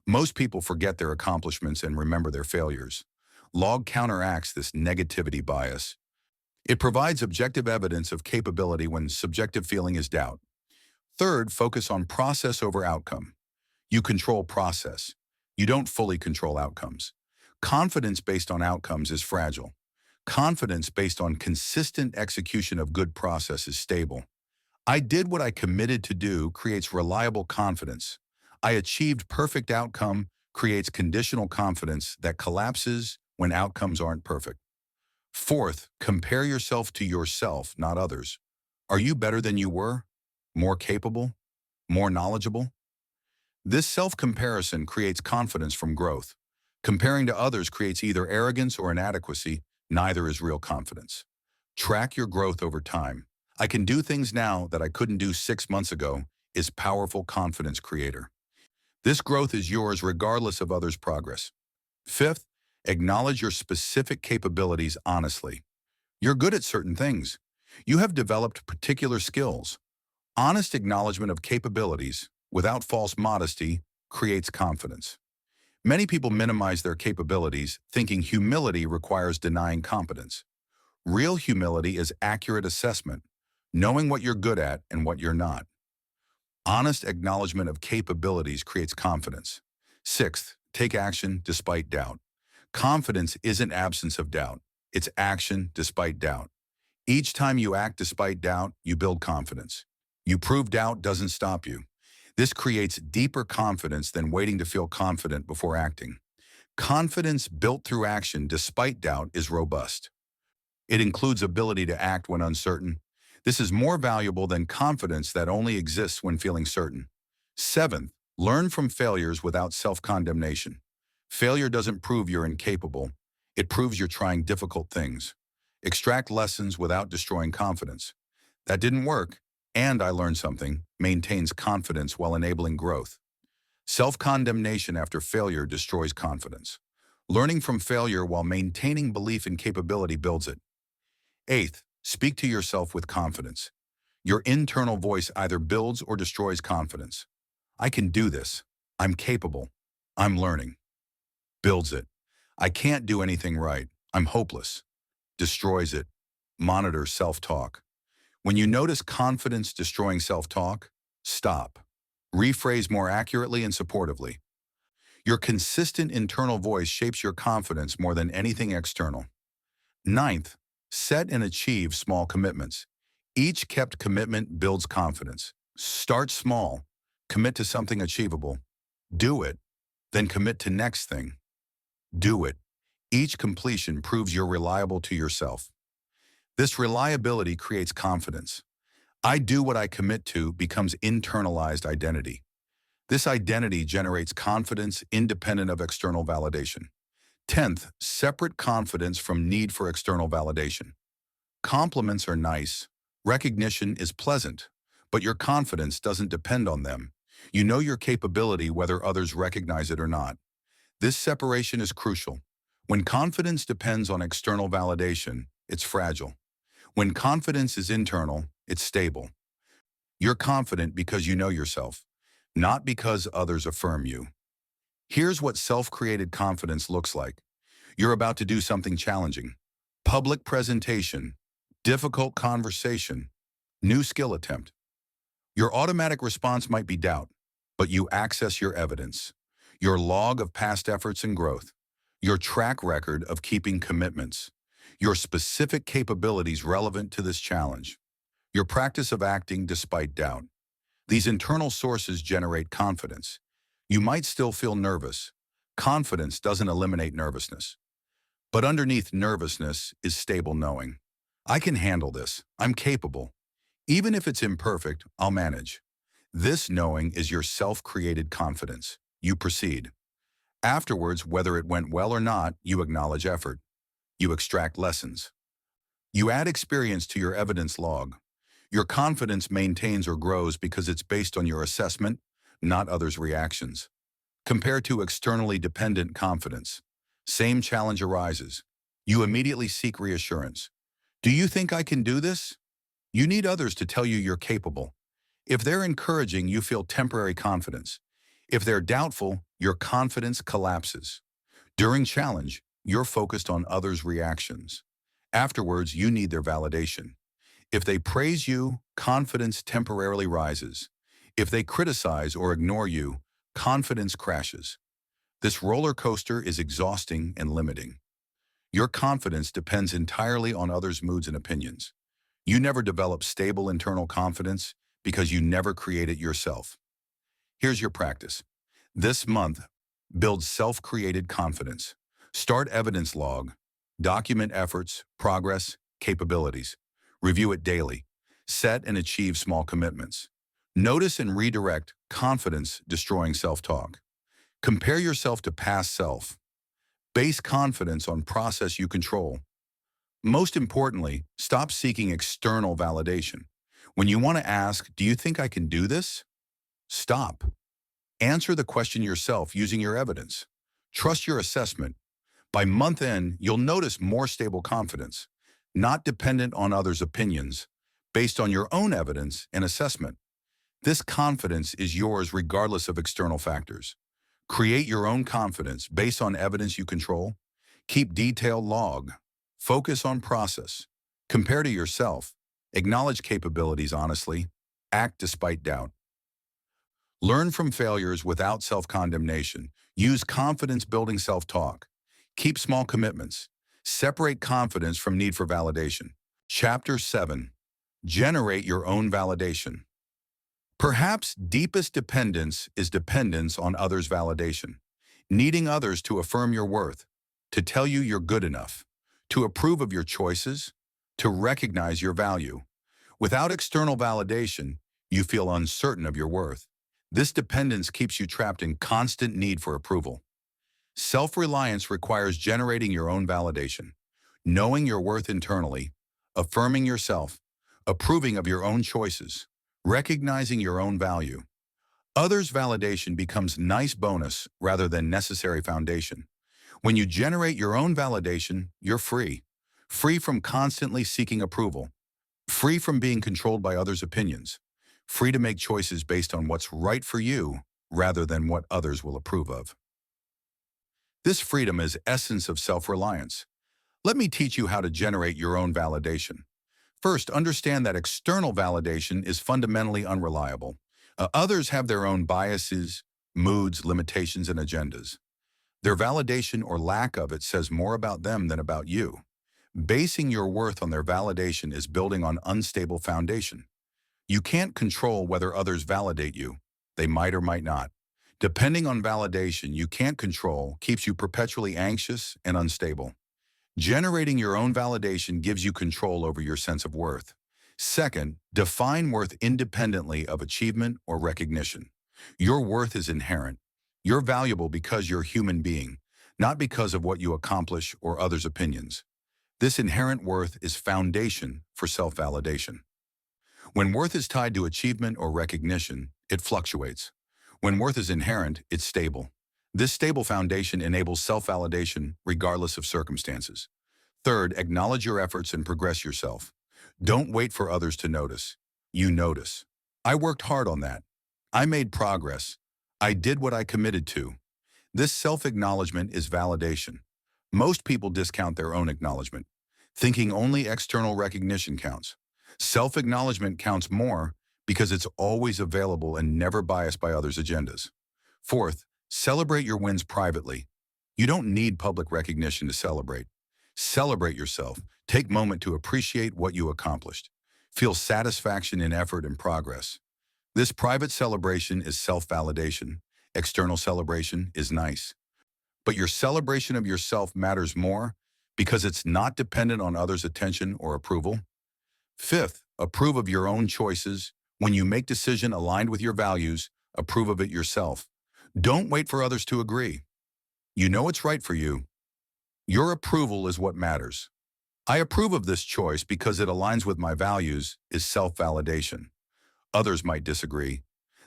Most people forget their accomplishments and remember their failures. Log counteracts this negativity bias. It provides objective evidence of capability when subjective feeling is doubt. Third, focus on process over outcome. You control process. You don't fully control outcomes. Confidence based on outcomes is fragile. Confidence based on consistent execution of good process is stable. I did what I committed to do creates reliable confidence. I achieved perfect outcome creates conditional confidence that collapses when outcomes aren't perfect. Fourth, compare yourself to yourself, not others. Are you better than you were? More capable? More knowledgeable? This self-comparison creates confidence from growth. Comparing to others creates either arrogance or inadequacy. Neither is real confidence. Track your growth over time. I can do things now that I couldn't do 6 months ago is powerful confidence creator. This growth is yours regardless of others' progress. Fifth, acknowledge your specific capabilities honestly. You're good at certain things. You have developed particular skills. Honest acknowledgement of capabilities, without false modesty, creates confidence. Many people minimize their capabilities, thinking humility requires denying competence. Real humility is accurate assessment, knowing what you're good at and what you're not. Honest acknowledgement of capabilities creates confidence. Sixth, take action despite doubt. Confidence isn't absence of doubt. It's action despite doubt. Each time you act despite doubt, you build confidence. You prove doubt doesn't stop you. This creates deeper confidence than waiting to feel confident before acting. Confidence built through action despite doubt is robust. It includes ability to act when uncertain. This is more valuable than confidence that only exists when feeling certain. Seventh, learn from failures without self-condemnation. Failure doesn't prove you're incapable. It proves you're trying difficult things. Extract lessons without destroying confidence. That didn't work, and I learned something, maintains confidence while enabling growth. Self-condemnation after failure destroys confidence. Learning from failure while maintaining belief in capability builds it. Eighth, speak to yourself with confidence. Your internal voice either builds or destroys confidence. I can do this. I'm capable. I'm learning. Builds it. I can't do anything right. I'm hopeless. Destroys it. Monitor self-talk. When you notice confidence destroying self-talk, stop. Rephrase more accurately and supportively. Your consistent internal voice shapes your confidence more than anything external. Ninth, set and achieve small commitments. Each kept commitment builds confidence. Start small, commit to something achievable, do it, then commit to next thing. Do it. Each completion proves you're reliable to yourself. This reliability creates confidence. I do what I commit to becomes internalized identity. This identity generates confidence independent of external validation. 10th, separate confidence from need for external validation. Compliments are nice, recognition is pleasant, but your confidence doesn't depend on them. You know your capability whether others recognize it or not. This separation is crucial. When confidence depends on external validation, it's fragile. When confidence is internal, it's stable. You're confident because you know yourself, not because others affirm you. Here's what self-created confidence looks like. You're about to do something challenging. Public presentation, difficult conversation, new skill attempt. Your automatic response might be doubt, but you access your evidence, your log of past efforts and growth, your track record of keeping commitments, your specific capabilities relevant to this challenge, your practice of acting despite doubt. These internal sources generate confidence. You might still feel nervous. Confidence doesn't eliminate nervousness. But underneath nervousness is stable knowing. I can handle this. I'm capable. Even if it's imperfect, I'll manage. This knowing is your self-created confidence. You proceed. Afterwards, whether it went well or not, you acknowledge effort. You extract lessons. You add experience to your evidence log. Your confidence maintains or grows because it's based on your assessment, not others' reactions. Compared to externally dependent confidence, same challenge arises. You immediately seek reassurance. Do you think I can do this? You need others to tell you you're capable. If they're encouraging, you feel temporary confidence. If they're doubtful, your confidence collapses. During challenge, you're focused on others' reactions. Afterwards, you need their validation. If they praise you, confidence temporarily rises. If they criticize or ignore you, confidence crashes. This roller coaster is exhausting and limiting. Your confidence depends entirely on others' moods and opinions. You never develop stable internal confidence because you never create it yourself. Here's your practice. This month, build self-created confidence. Start evidence log. Document efforts, progress, capabilities. Review it daily. Set and achieve small commitments. Notice and redirect confidence-destroying self-talk. Compare yourself to past self. Base confidence on process you control. Most importantly, stop seeking external validation. When you want to ask, do you think I can do this? Stop. Answer the question yourself using your evidence. Trust your assessment. By month end, you'll notice more stable confidence, not dependent on others' opinions, based on your own evidence and assessment. This confidence is yours regardless of external factors. Create your own confidence based on evidence you control. Keep detailed log. Focus on process. Compare to yourself. Acknowledge capabilities honestly. Act despite doubt. Learn from failures without self-condemnation. Use confidence-building self-talk. Keep small commitments. Separate confidence from need for validation. Chapter 7. Generate your own validation. Perhaps deepest dependence is dependence on others' validation. Needing others to affirm your worth, to tell you you're good enough, to approve of your choices, to recognize your value. Without external validation, you feel uncertain of your worth. This dependence keeps you trapped in constant need for approval. Self-reliance requires generating your own validation, knowing your worth internally, affirming yourself, approving of your own choices, recognizing your own value. Others' validation becomes nice bonus rather than necessary foundation. When you generate your own validation, you're free. Free from constantly seeking approval. Free from being controlled by others' opinions. Free to make choices based on what's right for you rather than what others will approve of. This freedom is essence of self-reliance. Let me teach you how to generate your own validation. First, understand that external validation is fundamentally unreliable. Others have their own biases, moods, limitations, and agendas. Their validation or lack of it says more about them than about you. Basing your worth on their validation is building on unstable foundation. You can't control whether others validate you. They might or might not. Depending on validation you can't control keeps you perpetually anxious and unstable. Generating your own validation gives you control over your sense of worth. Second, define worth independently of achievement or recognition. Your worth is inherent. You're valuable because you're a human being, not because of what you accomplish or others' opinions. This inherent worth is foundation for self-validation. When worth is tied to achievement or recognition, it fluctuates. When worth is inherent, it's stable. This stable foundation enables self-validation regardless of circumstances. Third, acknowledge your efforts and progress yourself. Don't wait for others to notice. You notice. I worked hard on that. I made progress. I did what I committed to. This self-acknowledgement is validation. Most people discount their own acknowledgement, thinking only external recognition counts. Self-acknowledgement counts more because it's always available and never biased by others' agendas. Fourth, celebrate your wins privately. You don't need public recognition to celebrate. Celebrate yourself. Take a moment to appreciate what you accomplished. Feel satisfaction in effort and progress. This private celebration is self-validation. External celebration is nice. But your celebration of yourself matters more because it's not dependent on others' attention or approval. Fifth, approve of your own choices. When you make decision aligned with your values, approve of it yourself. Don't wait for others to agree. You know it's right for you. Your approval is what matters. I approve of this choice because it aligns with my values is self-validation. Others might disagree.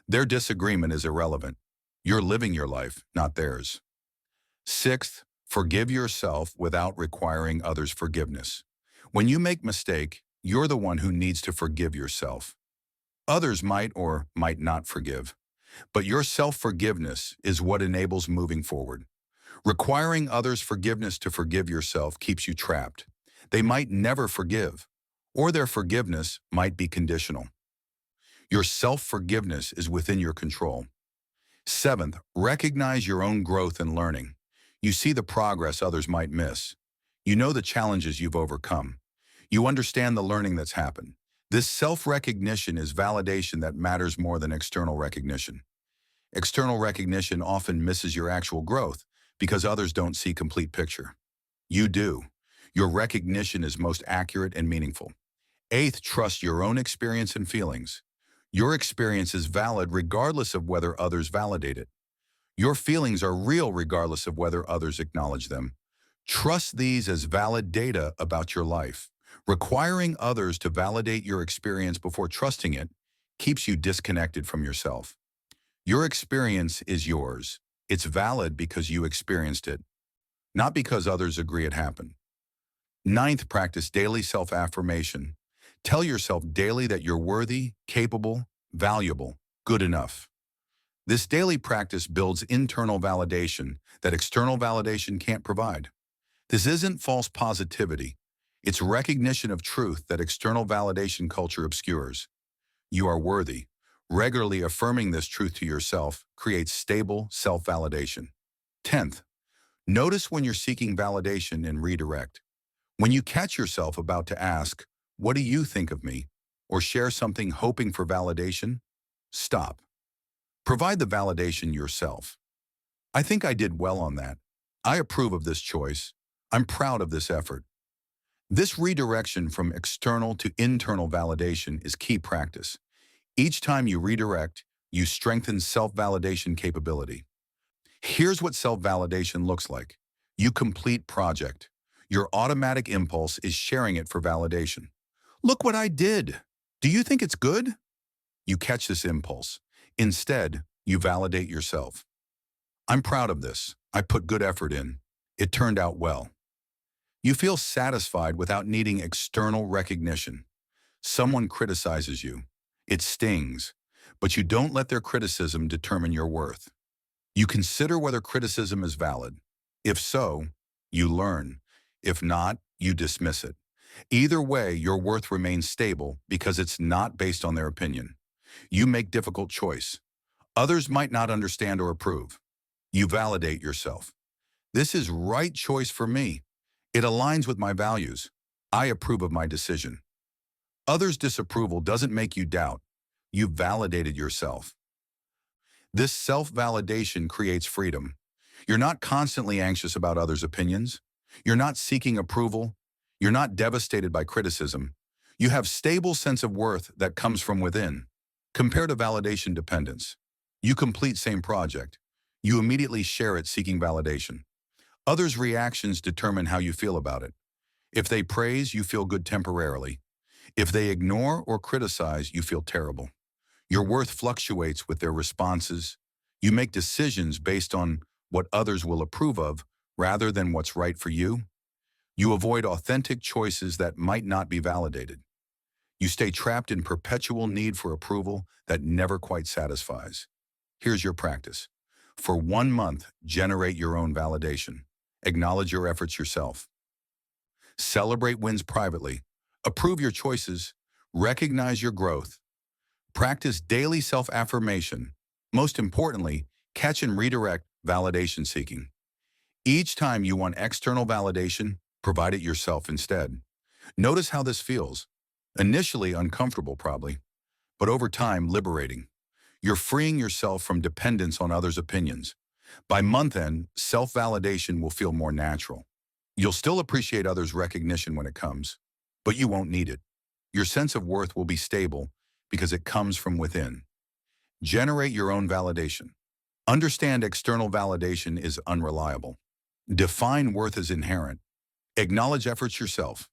Their disagreement is irrelevant. You're living your life, not theirs. Sixth, forgive yourself without requiring others' forgiveness. When you make mistake, you're the one who needs to forgive yourself. Others might or might not forgive, but your self-forgiveness is what enables moving forward. Requiring others' forgiveness to forgive yourself keeps you trapped. They might never forgive, or their forgiveness might be conditional. Your self-forgiveness is within your control. Seventh, recognize your own growth and learning. You see the progress others might miss. You know the challenges you've overcome. You understand the learning that's happened. This self-recognition is validation that matters more than external recognition. External recognition often misses your actual growth because others don't see complete picture. You do. Your recognition is most accurate and meaningful. Eighth, trust your own experience and feelings. Your experience is valid regardless of whether others validate it. Your feelings are real regardless of whether others acknowledge them. Trust these as valid data about your life. Requiring others to validate your experience before trusting it keeps you disconnected from yourself. Your experience is yours. It's valid because you experienced it, not because others agree it happened. Ninth, practice daily self-affirmation. Tell yourself daily that you're worthy, capable, valuable, good enough. This daily practice builds internal validation that external validation can't provide. This isn't false positivity. It's recognition of truth that external validation culture obscures. You are worthy. Regularly affirming this truth to yourself creates stable self-validation. 10th, notice when you're seeking validation and redirect. When you catch yourself about to ask, "What do you think of me?" or share something hoping for validation, stop. Provide the validation yourself. "I think I did well on that. I approve of this choice. I'm proud of this effort." This redirection from external to internal validation is key practice. Each time you redirect, you strengthen self-validation capability. Here's what self-validation looks like. You complete project. Your automatic impulse is sharing it for validation. "Look what I did. Do you think it's good?" You catch this impulse. Instead, you validate yourself. "I'm proud of this. I put good effort in. It turned out well." You feel satisfied without needing external recognition. Someone criticizes you. It stings, but you don't let their criticism determine your worth. You consider whether criticism is valid. If so, you learn. If not, you dismiss it. Either way, your worth remains stable because it's not based on their opinion. You make difficult choice. Others might not understand or approve. You validate yourself. This is right choice for me. It aligns with my values. I approve of my decision. Others' disapproval doesn't make you doubt. You've validated yourself. This self-validation creates freedom. You're not constantly anxious about others' opinions. You're not seeking approval. You're not devastated by criticism. You have stable sense of worth that comes from within. Compare to validation dependence. You complete same project. You immediately share it seeking validation. Others' reactions determine how you feel about it. If they praise, you feel good temporarily. If they ignore or criticize, you feel terrible. Your worth fluctuates with their responses. You make decisions based on what others will approve of rather than what's right for you. You avoid authentic choices that might not be validated. You stay trapped in perpetual need for approval that never quite satisfies. Here's your practice. For 1 month, generate your own validation. Acknowledge your efforts yourself. Celebrate wins privately. Approve your choices. Recognize your growth. Practice daily self-affirmation. Most importantly, catch and redirect validation seeking. Each time you want external validation, provide it yourself instead. Notice how this feels. Initially uncomfortable probably, but over time liberating. You're freeing yourself from dependence on others' opinions. By month end, self-validation will feel more natural. You'll still appreciate others' recognition when it comes, but you won't need it. Your sense of worth will be stable because it comes from within. Generate your own validation. Understand external validation is unreliable. Define worth as inherent. Acknowledge efforts yourself.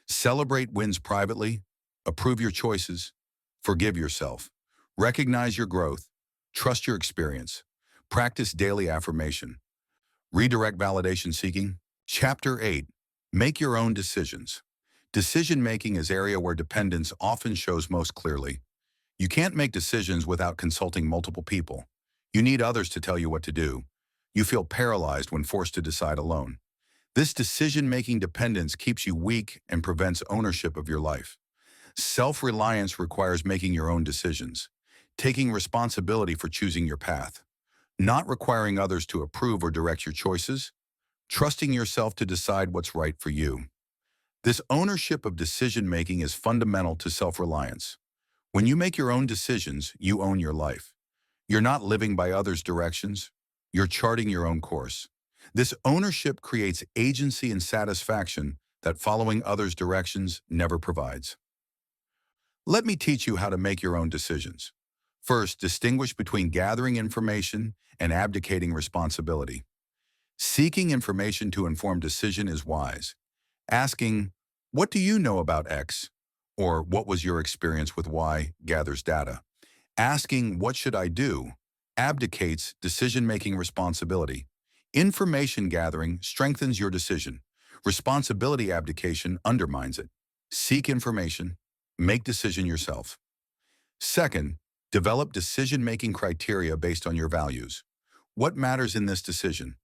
Celebrate wins privately. Approve your choices. Forgive yourself. Recognize your growth. Trust your experience. Practice daily affirmation. Redirect validation seeking. Chapter 8. Make your own decisions. Decision-making is area where dependence often shows most clearly. You can't make decisions without consulting multiple people. You need others to tell you what to do. You feel paralyzed when forced to decide alone. This decision-making dependence keeps you weak and prevents ownership of your life. Self-reliance requires making your own decisions, taking responsibility for choosing your path, not requiring others to approve or direct your choices, trusting yourself to decide what's right for you. This ownership of decision-making is fundamental to self-reliance. When you make your own decisions, you own your life. You're not living by others' directions. You're charting your own course. This ownership creates agency and satisfaction that following others' directions never provides. Let me teach you how to make your own decisions. First, distinguish between gathering information and abdicating responsibility. Seeking information to inform decision is wise. Asking, "What do you know about X?" or "What was your experience with Y?" gathers data. Asking, "What should I do?" abdicates decision-making responsibility. Information gathering strengthens your decision. Responsibility abdication undermines it. Seek information. Make decision yourself. Second, develop decision-making criteria based on your values. What matters in this decision?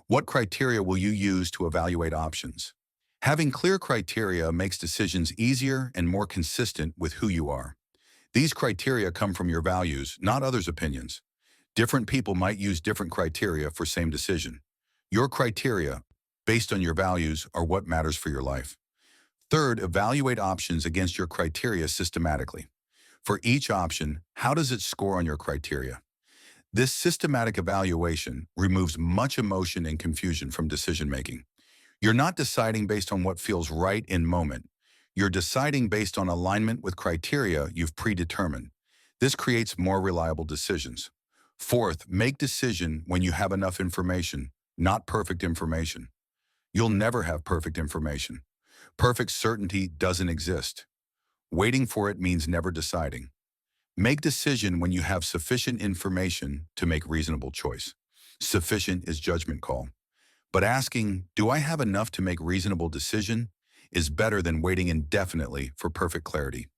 What criteria will you use to evaluate options? Having clear criteria makes decisions easier and more consistent with who you are. These criteria come from your values, not others' opinions. Different people might use different criteria for same decision. Your criteria, based on your values, are what matters for your life. Third, evaluate options against your criteria systematically. For each option, how does it score on your criteria? This systematic evaluation removes much emotion and confusion from decision-making. You're not deciding based on what feels right in moment. You're deciding based on alignment with criteria you've predetermined. This creates more reliable decisions. Fourth, make decision when you have enough information, not perfect information. You'll never have perfect information. Perfect certainty doesn't exist. Waiting for it means never deciding. Make decision when you have sufficient information to make reasonable choice. Sufficient is judgment call. But asking, "Do I have enough to make reasonable decision?" is better than waiting indefinitely for perfect clarity.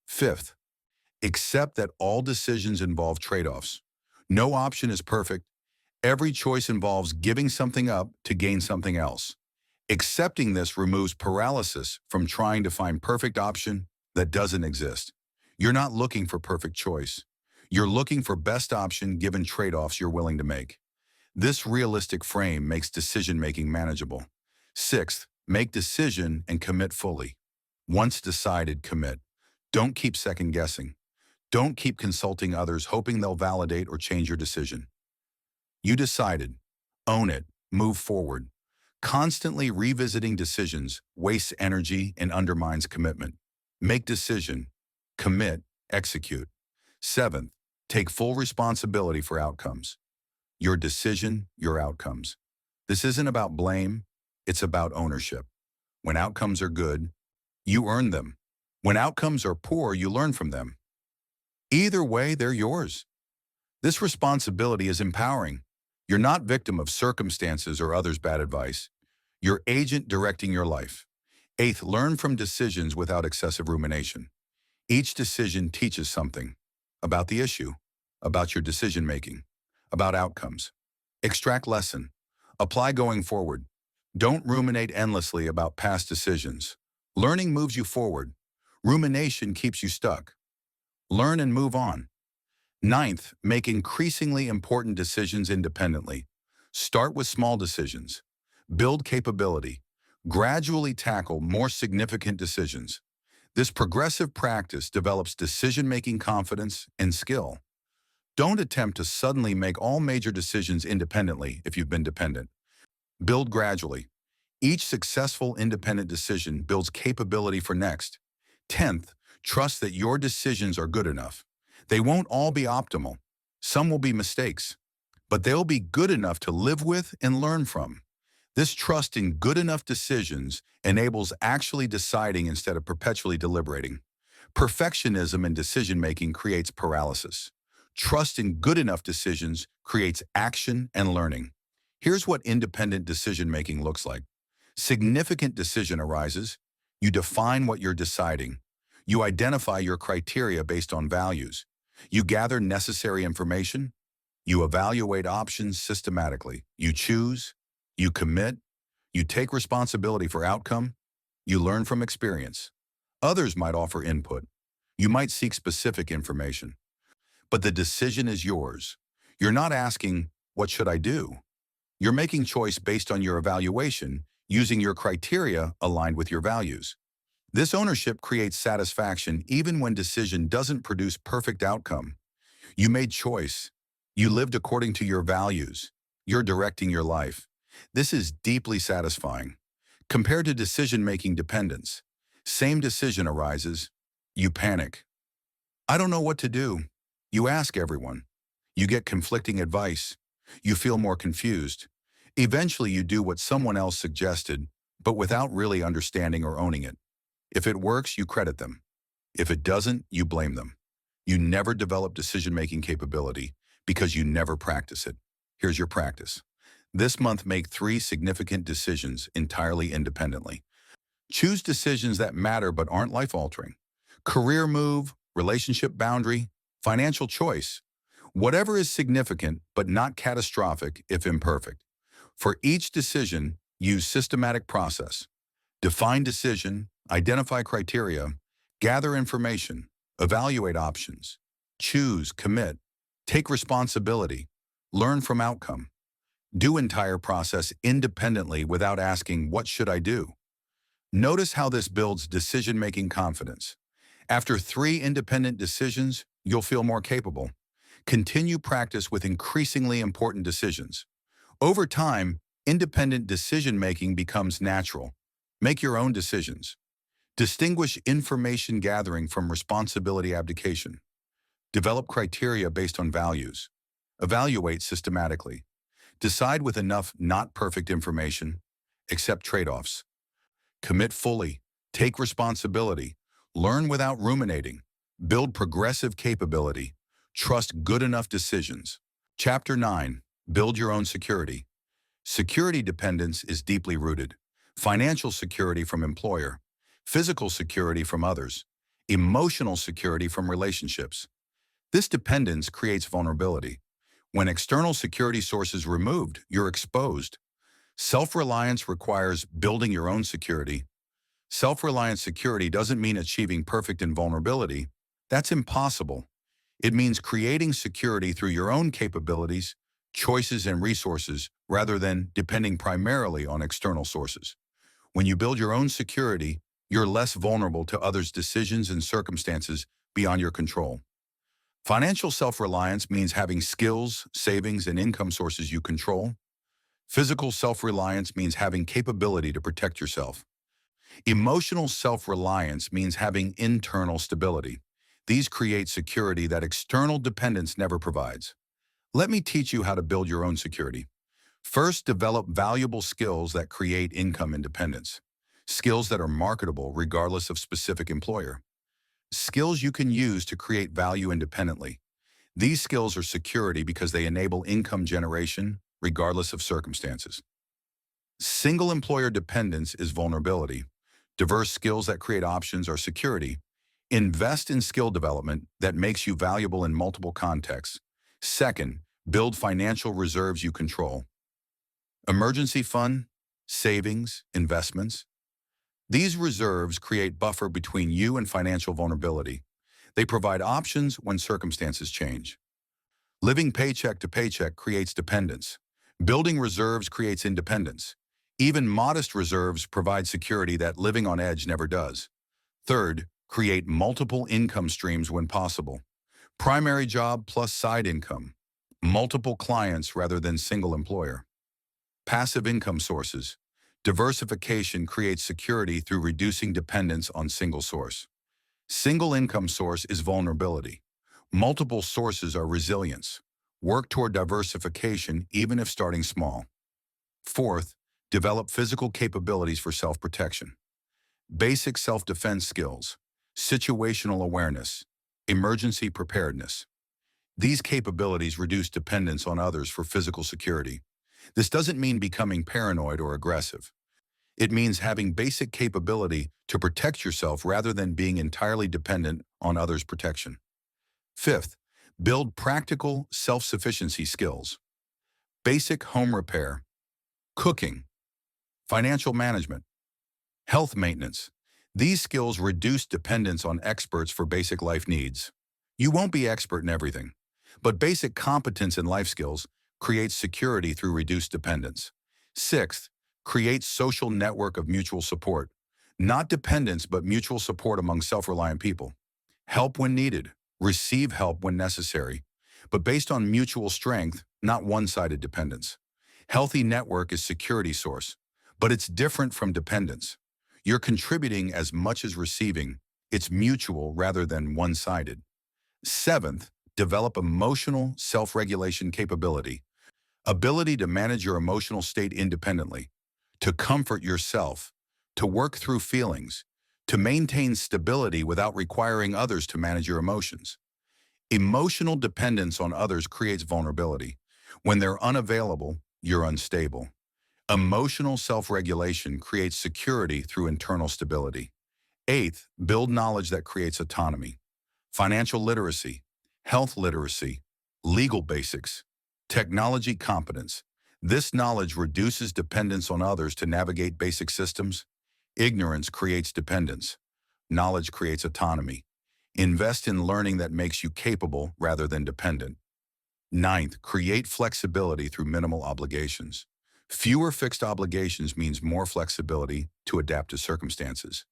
Fifth, accept that all decisions involve trade-offs. No option is perfect. Every choice involves giving something up to gain something else. Accepting this removes paralysis from trying to find perfect option that doesn't exist. You're not looking for perfect choice. You're looking for best option given trade-offs you're willing to make. This realistic frame makes decision-making manageable. Sixth, make decision and commit fully. Once decided, commit. Don't keep second-guessing. Don't keep consulting others hoping they'll validate or change your decision. You decided. Own it. Move forward. Constantly revisiting decisions wastes energy and undermines commitment. Make decision. Commit. Execute. Seventh, take full responsibility for outcomes. Your decision, your outcomes. This isn't about blame, it's about ownership. When outcomes are good, you earn them. When outcomes are poor, you learn from them. Either way, they're yours. This responsibility is empowering. You're not victim of circumstances or others' bad advice. You're agent directing your life. Eighth, learn from decisions without excessive rumination. Each decision teaches something about the issue, about your decision-making, about outcomes. Extract lesson. Apply going forward. Don't ruminate endlessly about past decisions. Learning moves you forward. Rumination keeps you stuck. Learn and move on. Ninth, make increasingly important decisions independently. Start with small decisions. Build capability. Gradually tackle more significant decisions. This progressive practice develops decision-making confidence and skill. Don't attempt to suddenly make all major decisions independently if you've been dependent. Build gradually. Each successful independent decision builds capability for next. 10th, trust that your decisions are good enough. They won't all be optimal. Some will be mistakes, but they'll be good enough to live with and learn from. This trust in good enough decisions enables actually deciding instead of perpetually deliberating. Perfectionism in decision-making creates paralysis. Trust in good enough decisions creates action and learning. Here's what independent decision-making looks like. Significant decision arises. You define what you're deciding. You identify your criteria based on values. You gather necessary information. You evaluate options systematically. You choose. You commit. You take responsibility for outcome. You learn from experience. Others might offer input. You might seek specific information. But the decision is yours. You're not asking, what should I do? You're making choice based on your evaluation, using your criteria aligned with your values. This ownership creates satisfaction even when decision doesn't produce perfect outcome. You made choice. You lived according to your values. You're directing your life. This is deeply satisfying. Compared to decision-making dependence, same decision arises. You panic. I don't know what to do. You ask everyone. You get conflicting advice. You feel more confused. Eventually, you do what someone else suggested, but without really understanding or owning it. If it works, you credit them. If it doesn't, you blame them. You never develop decision-making capability because you never practice it. Here's your practice. This month, make 3 significant decisions entirely independently. Choose decisions that matter but aren't life-altering. Career move, relationship boundary, financial choice. Whatever is significant but not catastrophic if imperfect. For each decision, use systematic process. Define decision, identify criteria, gather information, evaluate options, choose, commit, take responsibility, learn from outcome. Do entire process independently without asking, what should I do? Notice how this builds decision-making confidence. After 3 independent decisions, you'll feel more capable. Continue practice with increasingly important decisions. Over time, independent decision-making becomes natural. Make your own decisions. Distinguish information gathering from responsibility abdication. Develop criteria based on values. Evaluate systematically. Decide with enough not perfect information. Accept trade-offs. Commit fully. Take responsibility. Learn without ruminating. Build progressive capability. Trust good enough decisions. Chapter 9. Build your own security. Security dependence is deeply rooted. Financial security from employer. Physical security from others. Emotional security from relationships. This dependence creates vulnerability. When external security sources removed, you're exposed. Self-reliance requires building your own security. Self-reliant security doesn't mean achieving perfect invulnerability. That's impossible. It means creating security through your own capabilities, choices, and resources rather than depending primarily on external sources. When you build your own security, you're less vulnerable to others' decisions and circumstances beyond your control. Financial self-reliance means having skills, savings, and income sources you control. Physical self-reliance means having capability to protect yourself. Emotional self-reliance means having internal stability. These create security that external dependence never provides. Let me teach you how to build your own security. First, develop valuable skills that create income independence. Skills that are marketable regardless of specific employer. Skills you can use to create value independently. These skills are security because they enable income generation regardless of circumstances. Single employer dependence is vulnerability. Diverse skills that create options are security. Invest in skill development that makes you valuable in multiple contexts. Second, build financial reserves you control. Emergency fund, savings, investments. These reserves create buffer between you and financial vulnerability. They provide options when circumstances change. Living paycheck to paycheck creates dependence. Building reserves creates independence. Even modest reserves provide security that living on edge never does. Third, create multiple income streams when possible. Primary job plus side income. Multiple clients rather than single employer. Passive income sources. Diversification creates security through reducing dependence on single source. Single income source is vulnerability. Multiple sources are resilience. Work toward diversification even if starting small. Fourth, develop physical capabilities for self-protection. Basic self-defense skills, situational awareness, emergency preparedness. These capabilities reduce dependence on others for physical security. This doesn't mean becoming paranoid or aggressive. It means having basic capability to protect yourself rather than being entirely dependent on others' protection. Fifth, build practical self-sufficiency skills. Basic home repair, cooking, financial management, health maintenance. These skills reduce dependence on experts for basic life needs. You won't be expert in everything, but basic competence in life skills creates security through reduced dependence. Sixth, create social network of mutual support. Not dependence, but mutual support among self-reliant people. Help when needed, receive help when necessary, but based on mutual strength, not one-sided dependence. Healthy network is security source, but it's different from dependence. You're contributing as much as receiving. It's mutual rather than one-sided. Seventh, develop emotional self-regulation capability. Ability to manage your emotional state independently, to comfort yourself, to work through feelings, to maintain stability without requiring others to manage your emotions. Emotional dependence on others creates vulnerability. When they're unavailable, you're unstable. Emotional self-regulation creates security through internal stability. Eighth, build knowledge that creates autonomy. Financial literacy, health literacy, legal basics, technology competence. This knowledge reduces dependence on others to navigate basic systems. Ignorance creates dependence. Knowledge creates autonomy. Invest in learning that makes you capable rather than dependent. Ninth, create flexibility through minimal obligations. Fewer fixed obligations means more flexibility to adapt to circumstances.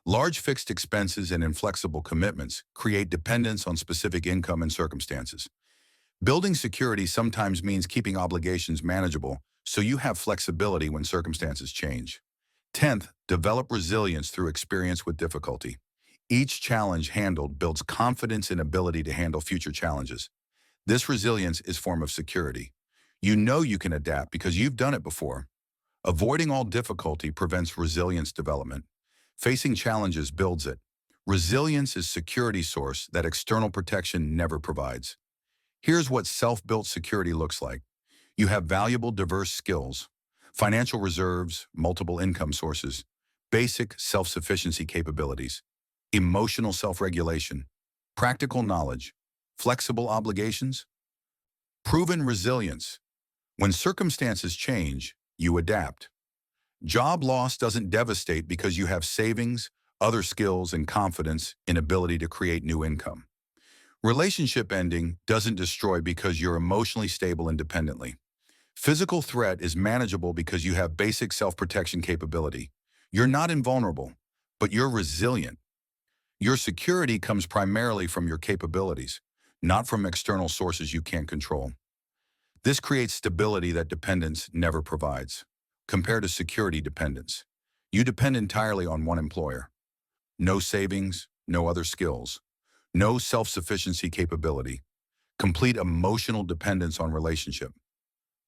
Large fixed expenses and inflexible commitments create dependence on specific income and circumstances. Building security sometimes means keeping obligations manageable so you have flexibility when circumstances change. 10th, develop resilience through experience with difficulty. Each challenge handled builds confidence and ability to handle future challenges. This resilience is a form of security. You know you can adapt because you've done it before. Avoiding all difficulty prevents resilience development. Facing challenges builds it. Resilience is security source that external protection never provides. Here's what self-built security looks like. You have valuable, diverse skills, financial reserves, multiple income sources, basic self-sufficiency capabilities, emotional self-regulation, practical knowledge, flexible obligations, proven resilience. When circumstances change, you adapt. Job loss doesn't devastate because you have savings, other skills, and confidence in ability to create new income. Relationship ending doesn't destroy because you're emotionally stable independently. Physical threat is manageable because you have basic self-protection capability. You're not invulnerable, but you're resilient. Your security comes primarily from your capabilities, not from external sources you can't control. This creates stability that dependence never provides. Compared to security dependence, you depend entirely on one employer. No savings, no other skills, no self-sufficiency capability, complete emotional dependence on relationship.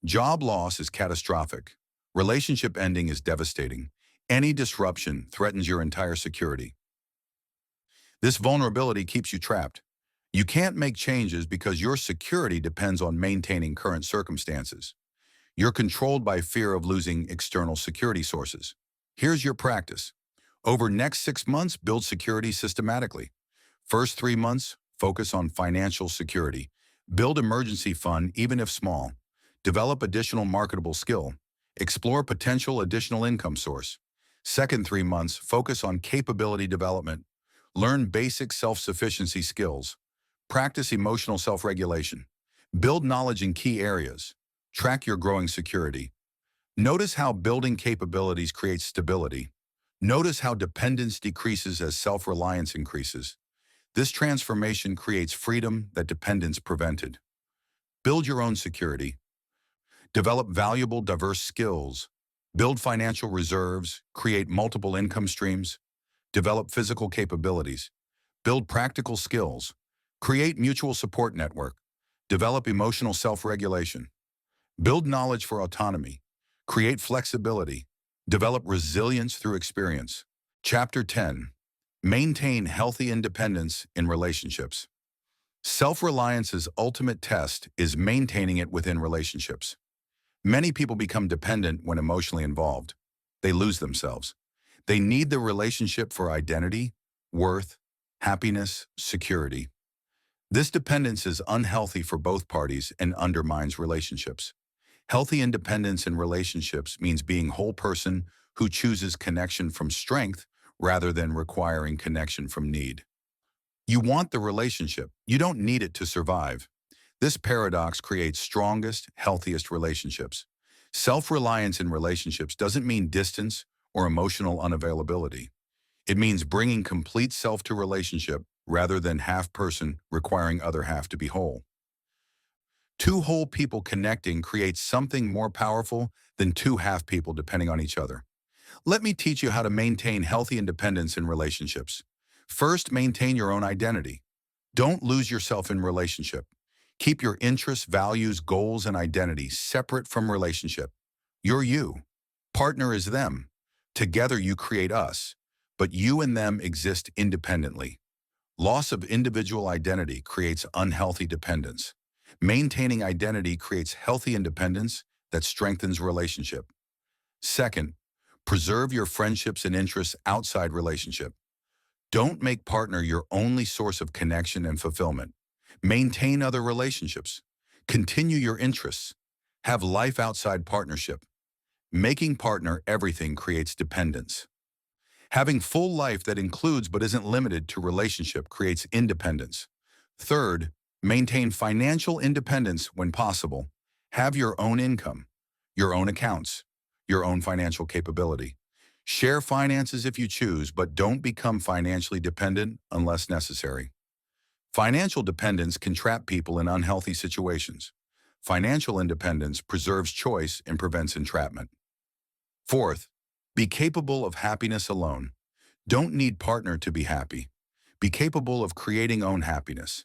Job loss is catastrophic. Relationship ending is devastating. Any disruption threatens your entire security. This vulnerability keeps you trapped. You can't make changes because your security depends on maintaining current circumstances. You're controlled by fear of losing external security sources. Here's your practice. Over next 6 months, build security systematically. First 3 months, focus on financial security. Build emergency fund even if small. Develop additional marketable skill. Explore potential additional income source. Second 3 months, focus on capability development. Learn basic self-sufficiency skills. Practice emotional self-regulation. Build knowledge in key areas. Track your growing security. Notice how building capabilities creates stability. Notice how dependence decreases as self-reliance increases. This transformation creates freedom that dependence prevented. Build your own security. Develop valuable, diverse skills. Build financial reserves. Create multiple income streams. Develop physical capabilities. Build practical skills. Create mutual support network. Develop emotional self-regulation. Build knowledge for autonomy. Create flexibility. Develop resilience through experience. Chapter 10. Maintain healthy independence in relationships. Self-reliance's ultimate test is maintaining it within relationships. Many people become dependent when emotionally involved. They lose themselves. They need the relationship for identity, worth, happiness, security. This dependence is unhealthy for both parties and undermines relationships. Healthy independence in relationships means being a whole person who chooses connection from strength rather than requiring connection from need. You want the relationship. You don't need it to survive. This paradox creates strongest, healthiest relationships. Self-reliance in relationships doesn't mean distance or emotional unavailability. It means bringing complete self to relationship rather than half-person requiring other half to be whole. Two whole people connecting creates something more powerful than two half people depending on each other. Let me teach you how to maintain healthy independence in relationships. First, maintain your own identity. Don't lose yourself in relationship. Keep your interests, values, goals, and identity separate from relationship. You're you. Partner is them. Together you create us, but you and them exist independently. Loss of individual identity creates unhealthy dependence. Maintaining identity creates healthy independence that strengthens relationship. Second, preserve your friendships and interests outside relationship. Don't make partner your only source of connection and fulfillment. Maintain other relationships. Continue your interests. Have life outside partnership. Making partner everything creates dependence. Having full life that includes but isn't limited to relationship creates independence. Third, maintain financial independence when possible. Have your own income, your own accounts, your own financial capability. Share finances if you choose, but don't become financially dependent unless necessary. Financial dependence can trap people in unhealthy situations. Financial independence preserves choice and prevents entrapment. Fourth, be capable of happiness alone. Don't need partner to be happy. Be capable of creating own happiness.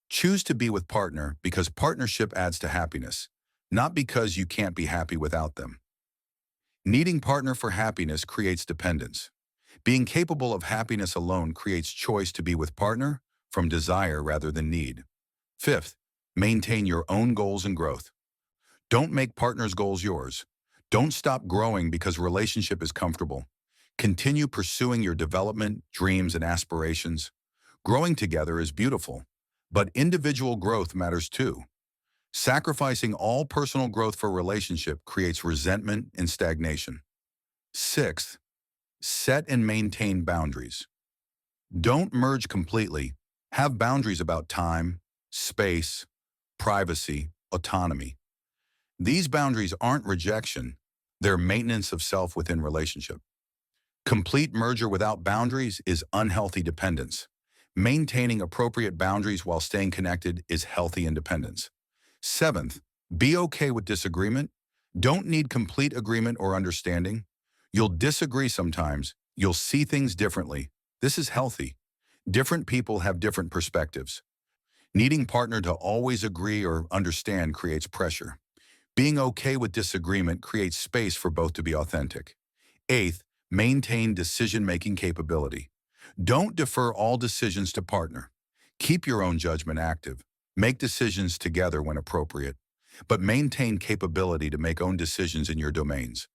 Choose to be with partner because partnership adds to happiness, not because you can't be happy without them. Needing partner for happiness creates dependence. Being capable of happiness alone creates choice to be with partner from desire rather than need. Fifth, maintain your own goals and growth. Don't make partner's goals yours. Don't stop growing because relationship is comfortable. Continue pursuing your development, dreams, and aspirations. Growing together is beautiful, but individual growth matters too. Sacrificing all personal growth for relationship creates resentment and stagnation. Sixth, set and maintain boundaries. Don't merge completely, Have boundaries about time, space, privacy, autonomy. These boundaries aren't rejection, they're maintenance of self within relationship. Complete merger without boundaries is unhealthy dependence. Maintaining appropriate boundaries while staying connected is healthy independence. Seventh, be okay with disagreement. Don't need complete agreement or understanding. You'll disagree sometimes. You'll see things differently. This is healthy. Different people have different perspectives. Needing partner to always agree or understand creates pressure. Being okay with disagreement creates space for both to be authentic. Eighth, maintain decision-making capability. Don't defer all decisions to partner. Keep your own judgment active. Make decisions together when appropriate, but maintain capability to make own decisions in your domains.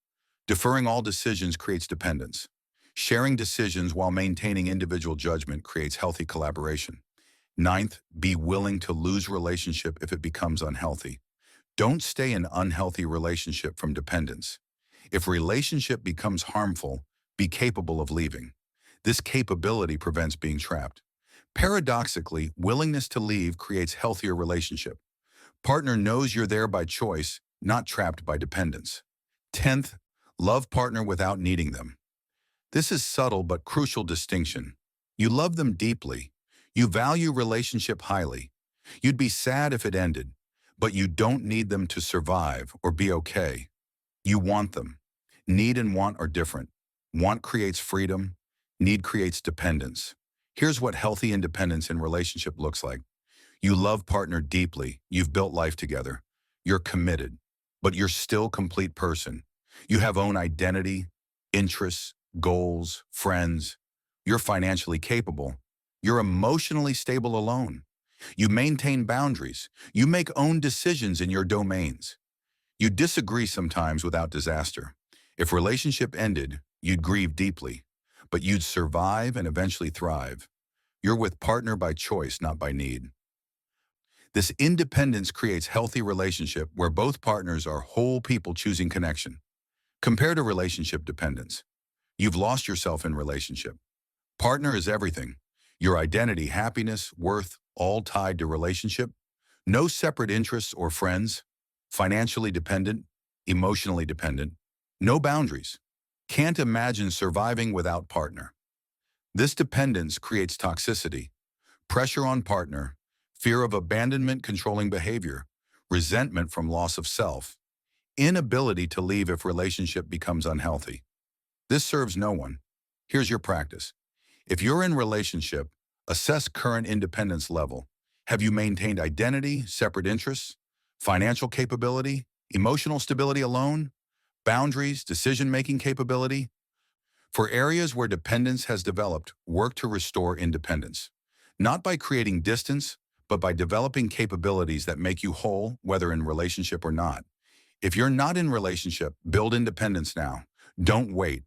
Deferring all decisions creates dependence. Sharing decisions while maintaining individual judgment creates healthy collaboration. Ninth, be willing to lose relationship if it becomes unhealthy. Don't stay in unhealthy relationship from dependence. If relationship becomes harmful, be capable of leaving. This capability prevents being trapped. Paradoxically, willingness to leave creates healthier relationship. Partner knows you're there by choice, not trapped by dependence. 10th, love partner without needing them. This is subtle but crucial distinction. You love them deeply. You value relationship highly. You'd be sad if it ended, but you don't need them to survive or be okay. You want them. Need and want are different. Want creates freedom. Need creates dependence. Here's what healthy independence in relationship looks like. You love partner deeply. You've built life together. You're committed, but you're still complete person. You have own identity, interests, goals, friends. You're financially capable. You're emotionally stable alone. You maintain boundaries. You make own decisions in your domains. You disagree sometimes without disaster. If relationship ended, you'd grieve deeply, but you'd survive and eventually thrive. You're with partner by choice, not by need. This independence creates healthy relationship where both partners are whole people choosing connection. Compare to relationship dependence. You've lost yourself in relationship. Partner is everything. Your identity, happiness, worth, all tied to relationship. No separate interests or friends. Financially dependent, emotionally dependent. No boundaries. Can't imagine surviving without partner. This dependence creates toxicity, pressure on partner, fear of abandonment, controlling behavior, resentment from loss of self, inability to leave if relationship becomes unhealthy. This serves no one. Here's your practice. If you're in relationship, assess current independence level. Have you maintained identity, separate interests, financial capability, emotional stability alone, boundaries, decision-making capability? For areas where dependence has developed, work to restore independence. Not by creating distance, but by developing capabilities that make you whole, whether in relationship or not. If you're not in relationship, build independence now. Don't wait.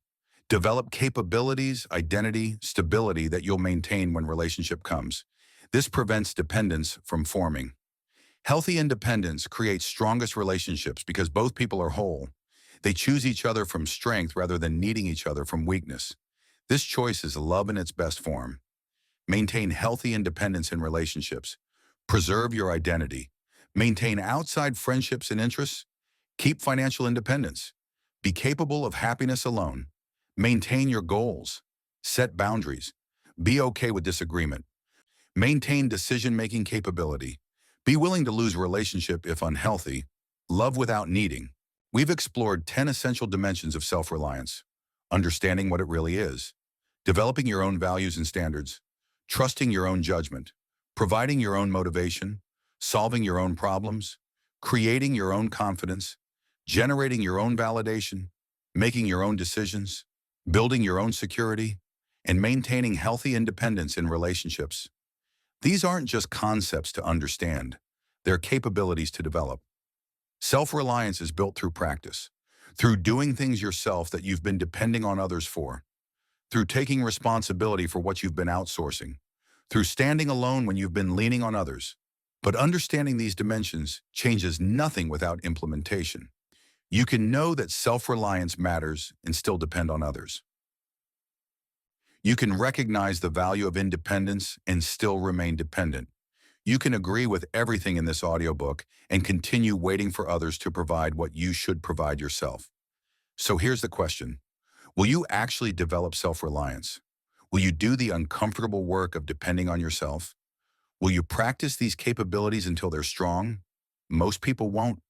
Develop capabilities, identity, stability that you'll maintain when relationship comes. This prevents dependence from forming. Healthy independence creates strongest relationships because both people are whole. They choose each other from strength rather than needing each other from weakness. This choice is love in its best form. Maintain healthy independence in relationships. Preserve your identity. Maintain outside friendships and interests. Keep financial independence. Be capable of happiness alone. Maintain your goals. Set boundaries. Be okay with disagreement. Maintain decision-making capability. Be willing to lose relationship if unhealthy. Love without needing. We've explored 10 essential dimensions of self-reliance. Understanding what it really is. Developing your own values and standards. Trusting your own judgment. Providing your own motivation. Solving your own problems. Creating your own confidence. Generating your own validation. Making your own decisions. Building your own security. And maintaining healthy independence in relationships. These aren't just concepts to understand. They're capabilities to develop. Self-reliance is built through practice, through doing things yourself that you've been depending on others for, through taking responsibility for what you've been outsourcing, through standing alone when you've been leaning on others. But understanding these dimensions changes nothing without implementation. You can know that self-reliance matters and still depend on others. You can recognize the value of independence and still remain dependent. You can agree with everything in this audiobook and continue waiting for others to provide what you should provide yourself. So here's the question. Will you actually develop self-reliance? Will you do the uncomfortable work of depending on yourself? Will you practice these capabilities until they're strong? Most people won't.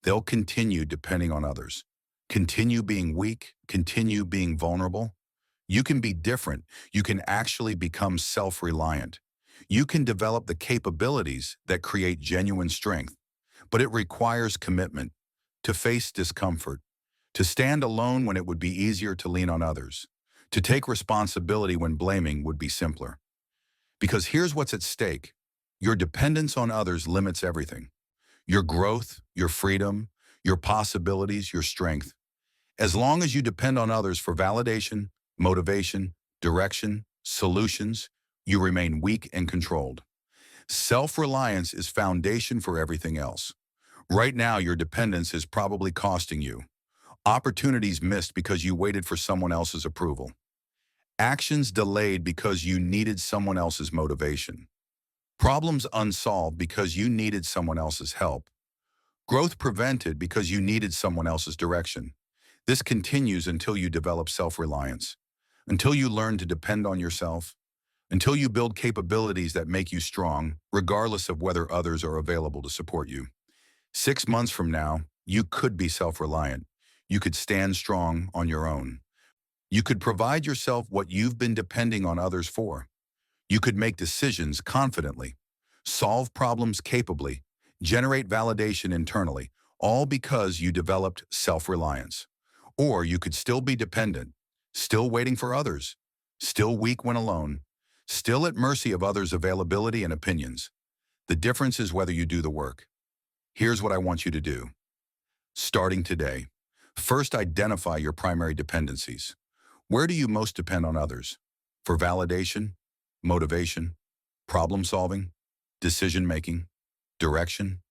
They'll continue depending on others. Continue being weak, continue being vulnerable. You can be different. You can actually become self-reliant. You can develop the capabilities that create genuine strength, but it requires commitment to face discomfort, to stand alone when it would be easier to lean on others, to take responsibility when blaming would be simpler. Because here's what's at stake. Your dependence on others limits everything. Your growth, your freedom, your possibilities, your strength. As long as you depend on others for validation, motivation, direction, solutions, you remain weak and controlled. Self-reliance is foundation for everything else. Right now, your dependence is probably costing you. Opportunities missed because you waited for someone else's approval. Actions delayed because you needed someone else's motivation. Problems unsolved because you needed someone else's help. Growth prevented because you needed someone else's direction. This continues until you develop self-reliance, until you learn to depend on yourself, until you build capabilities that make you strong, regardless of whether others are available to support you. 6 months from now, you could be self-reliant. You could stand strong on your own. You could provide yourself what you've been depending on others for. You could make decisions confidently, solve problems capably, generate validation internally, all because you developed self-reliance. Or you could still be dependent, still waiting for others, still weak when alone, still at mercy of others' availability and opinions. The difference is whether you do the work. Here's what I want you to do. Starting today, first identify your primary dependencies. Where do you most depend on others? For validation, motivation, problem solving, decision making, direction?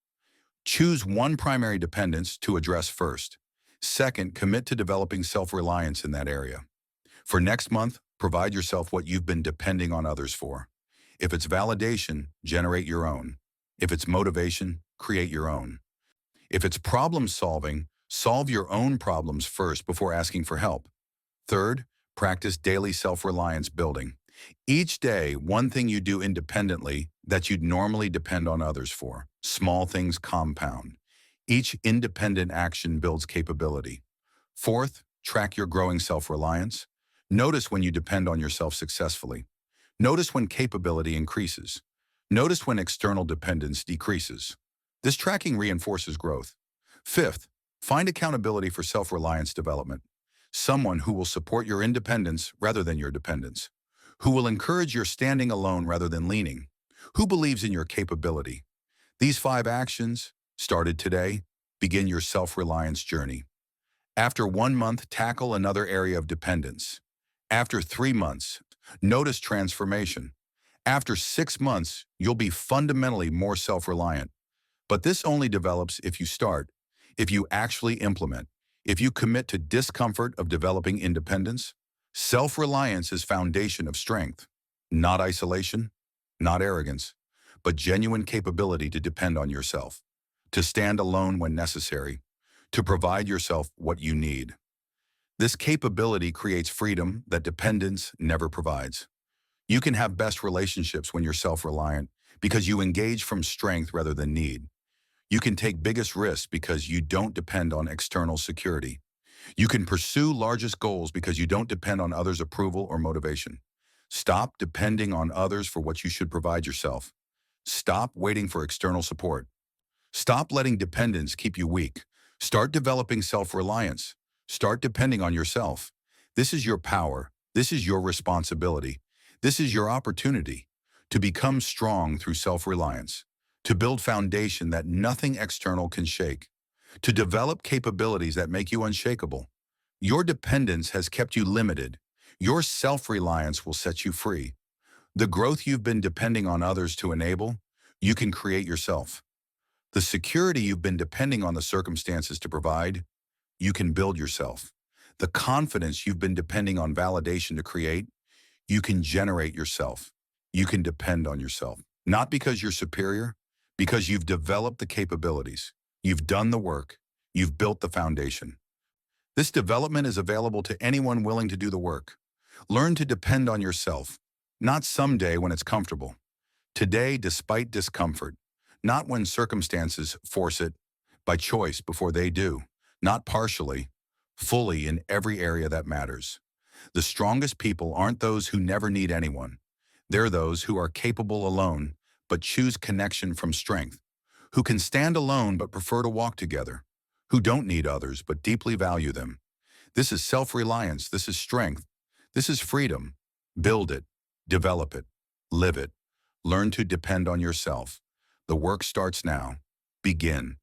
Choose one primary dependence to address first. Second, commit to developing self-reliance in that area. For next month, provide yourself what you've been depending on others for. If it's validation, generate your own. If it's motivation, create your own. If it's problem solving, solve your own problems first before asking for help. Third, practice daily self-reliance building. Each day, one thing you do independently that you'd normally depend on others for. Small things compound. Each independent action builds capability. Fourth, track your growing self-reliance. Notice when you depend on yourself successfully. Notice when capability increases. Notice when external dependence decreases. This tracking reinforces growth. Fifth, find accountability for self-reliance development. Someone who will support your independence rather than your dependence. Who will encourage your standing alone rather than leaning. Who believes in your capability. These 5 actions, started today, begin your self-reliance journey. After 1 month, tackle another area of dependence. After 3 months, notice transformation. After 6 months, you'll be fundamentally more self-reliant. But this only develops if you start, if you actually implement, if you commit to discomfort of developing independence. Self-reliance is foundation of strength, not isolation, not arrogance, but genuine capability to depend on yourself, to stand alone when necessary, to provide yourself what you need. This capability creates freedom that dependence never provides. You can have best relationships when you're self-reliant because you engage from strength rather than need. You can take biggest risks because you don't depend on external security. You can pursue largest goals because you don't depend on others' approval or motivation. Stop depending on others for what you should provide yourself. Stop waiting for external support. Stop letting dependence keep you weak. Start developing self-reliance. Start depending on yourself. This is your power. This is your responsibility. This is your opportunity to become strong through self-reliance, to build foundation that nothing external can shake, to develop capabilities that make you unshakable. Your dependence has kept you limited. Your self-reliance will set you free. The growth you've been depending on others to enable, you can create yourself. The security you've been depending on the circumstances to provide, you can build yourself. The confidence you've been depending on validation to create, You can generate yourself. You can depend on yourself. Not because you're superior, because you've developed the capabilities. You've done the work. You've built the foundation. This development is available to anyone willing to do the work. Learn to depend on yourself, not someday when it's comfortable. Today, despite discomfort, not when circumstances force it, by choice before they do, not partially, fully in every area that matters. The strongest people aren't those who never need anyone. They're those who are capable alone, but choose connection from strength, who can stand alone but prefer to walk together, who don't need others but deeply value them. This is self-reliance, this is strength, this is freedom. Build it, develop it, live it. Learn to depend on yourself. The work starts now. Begin.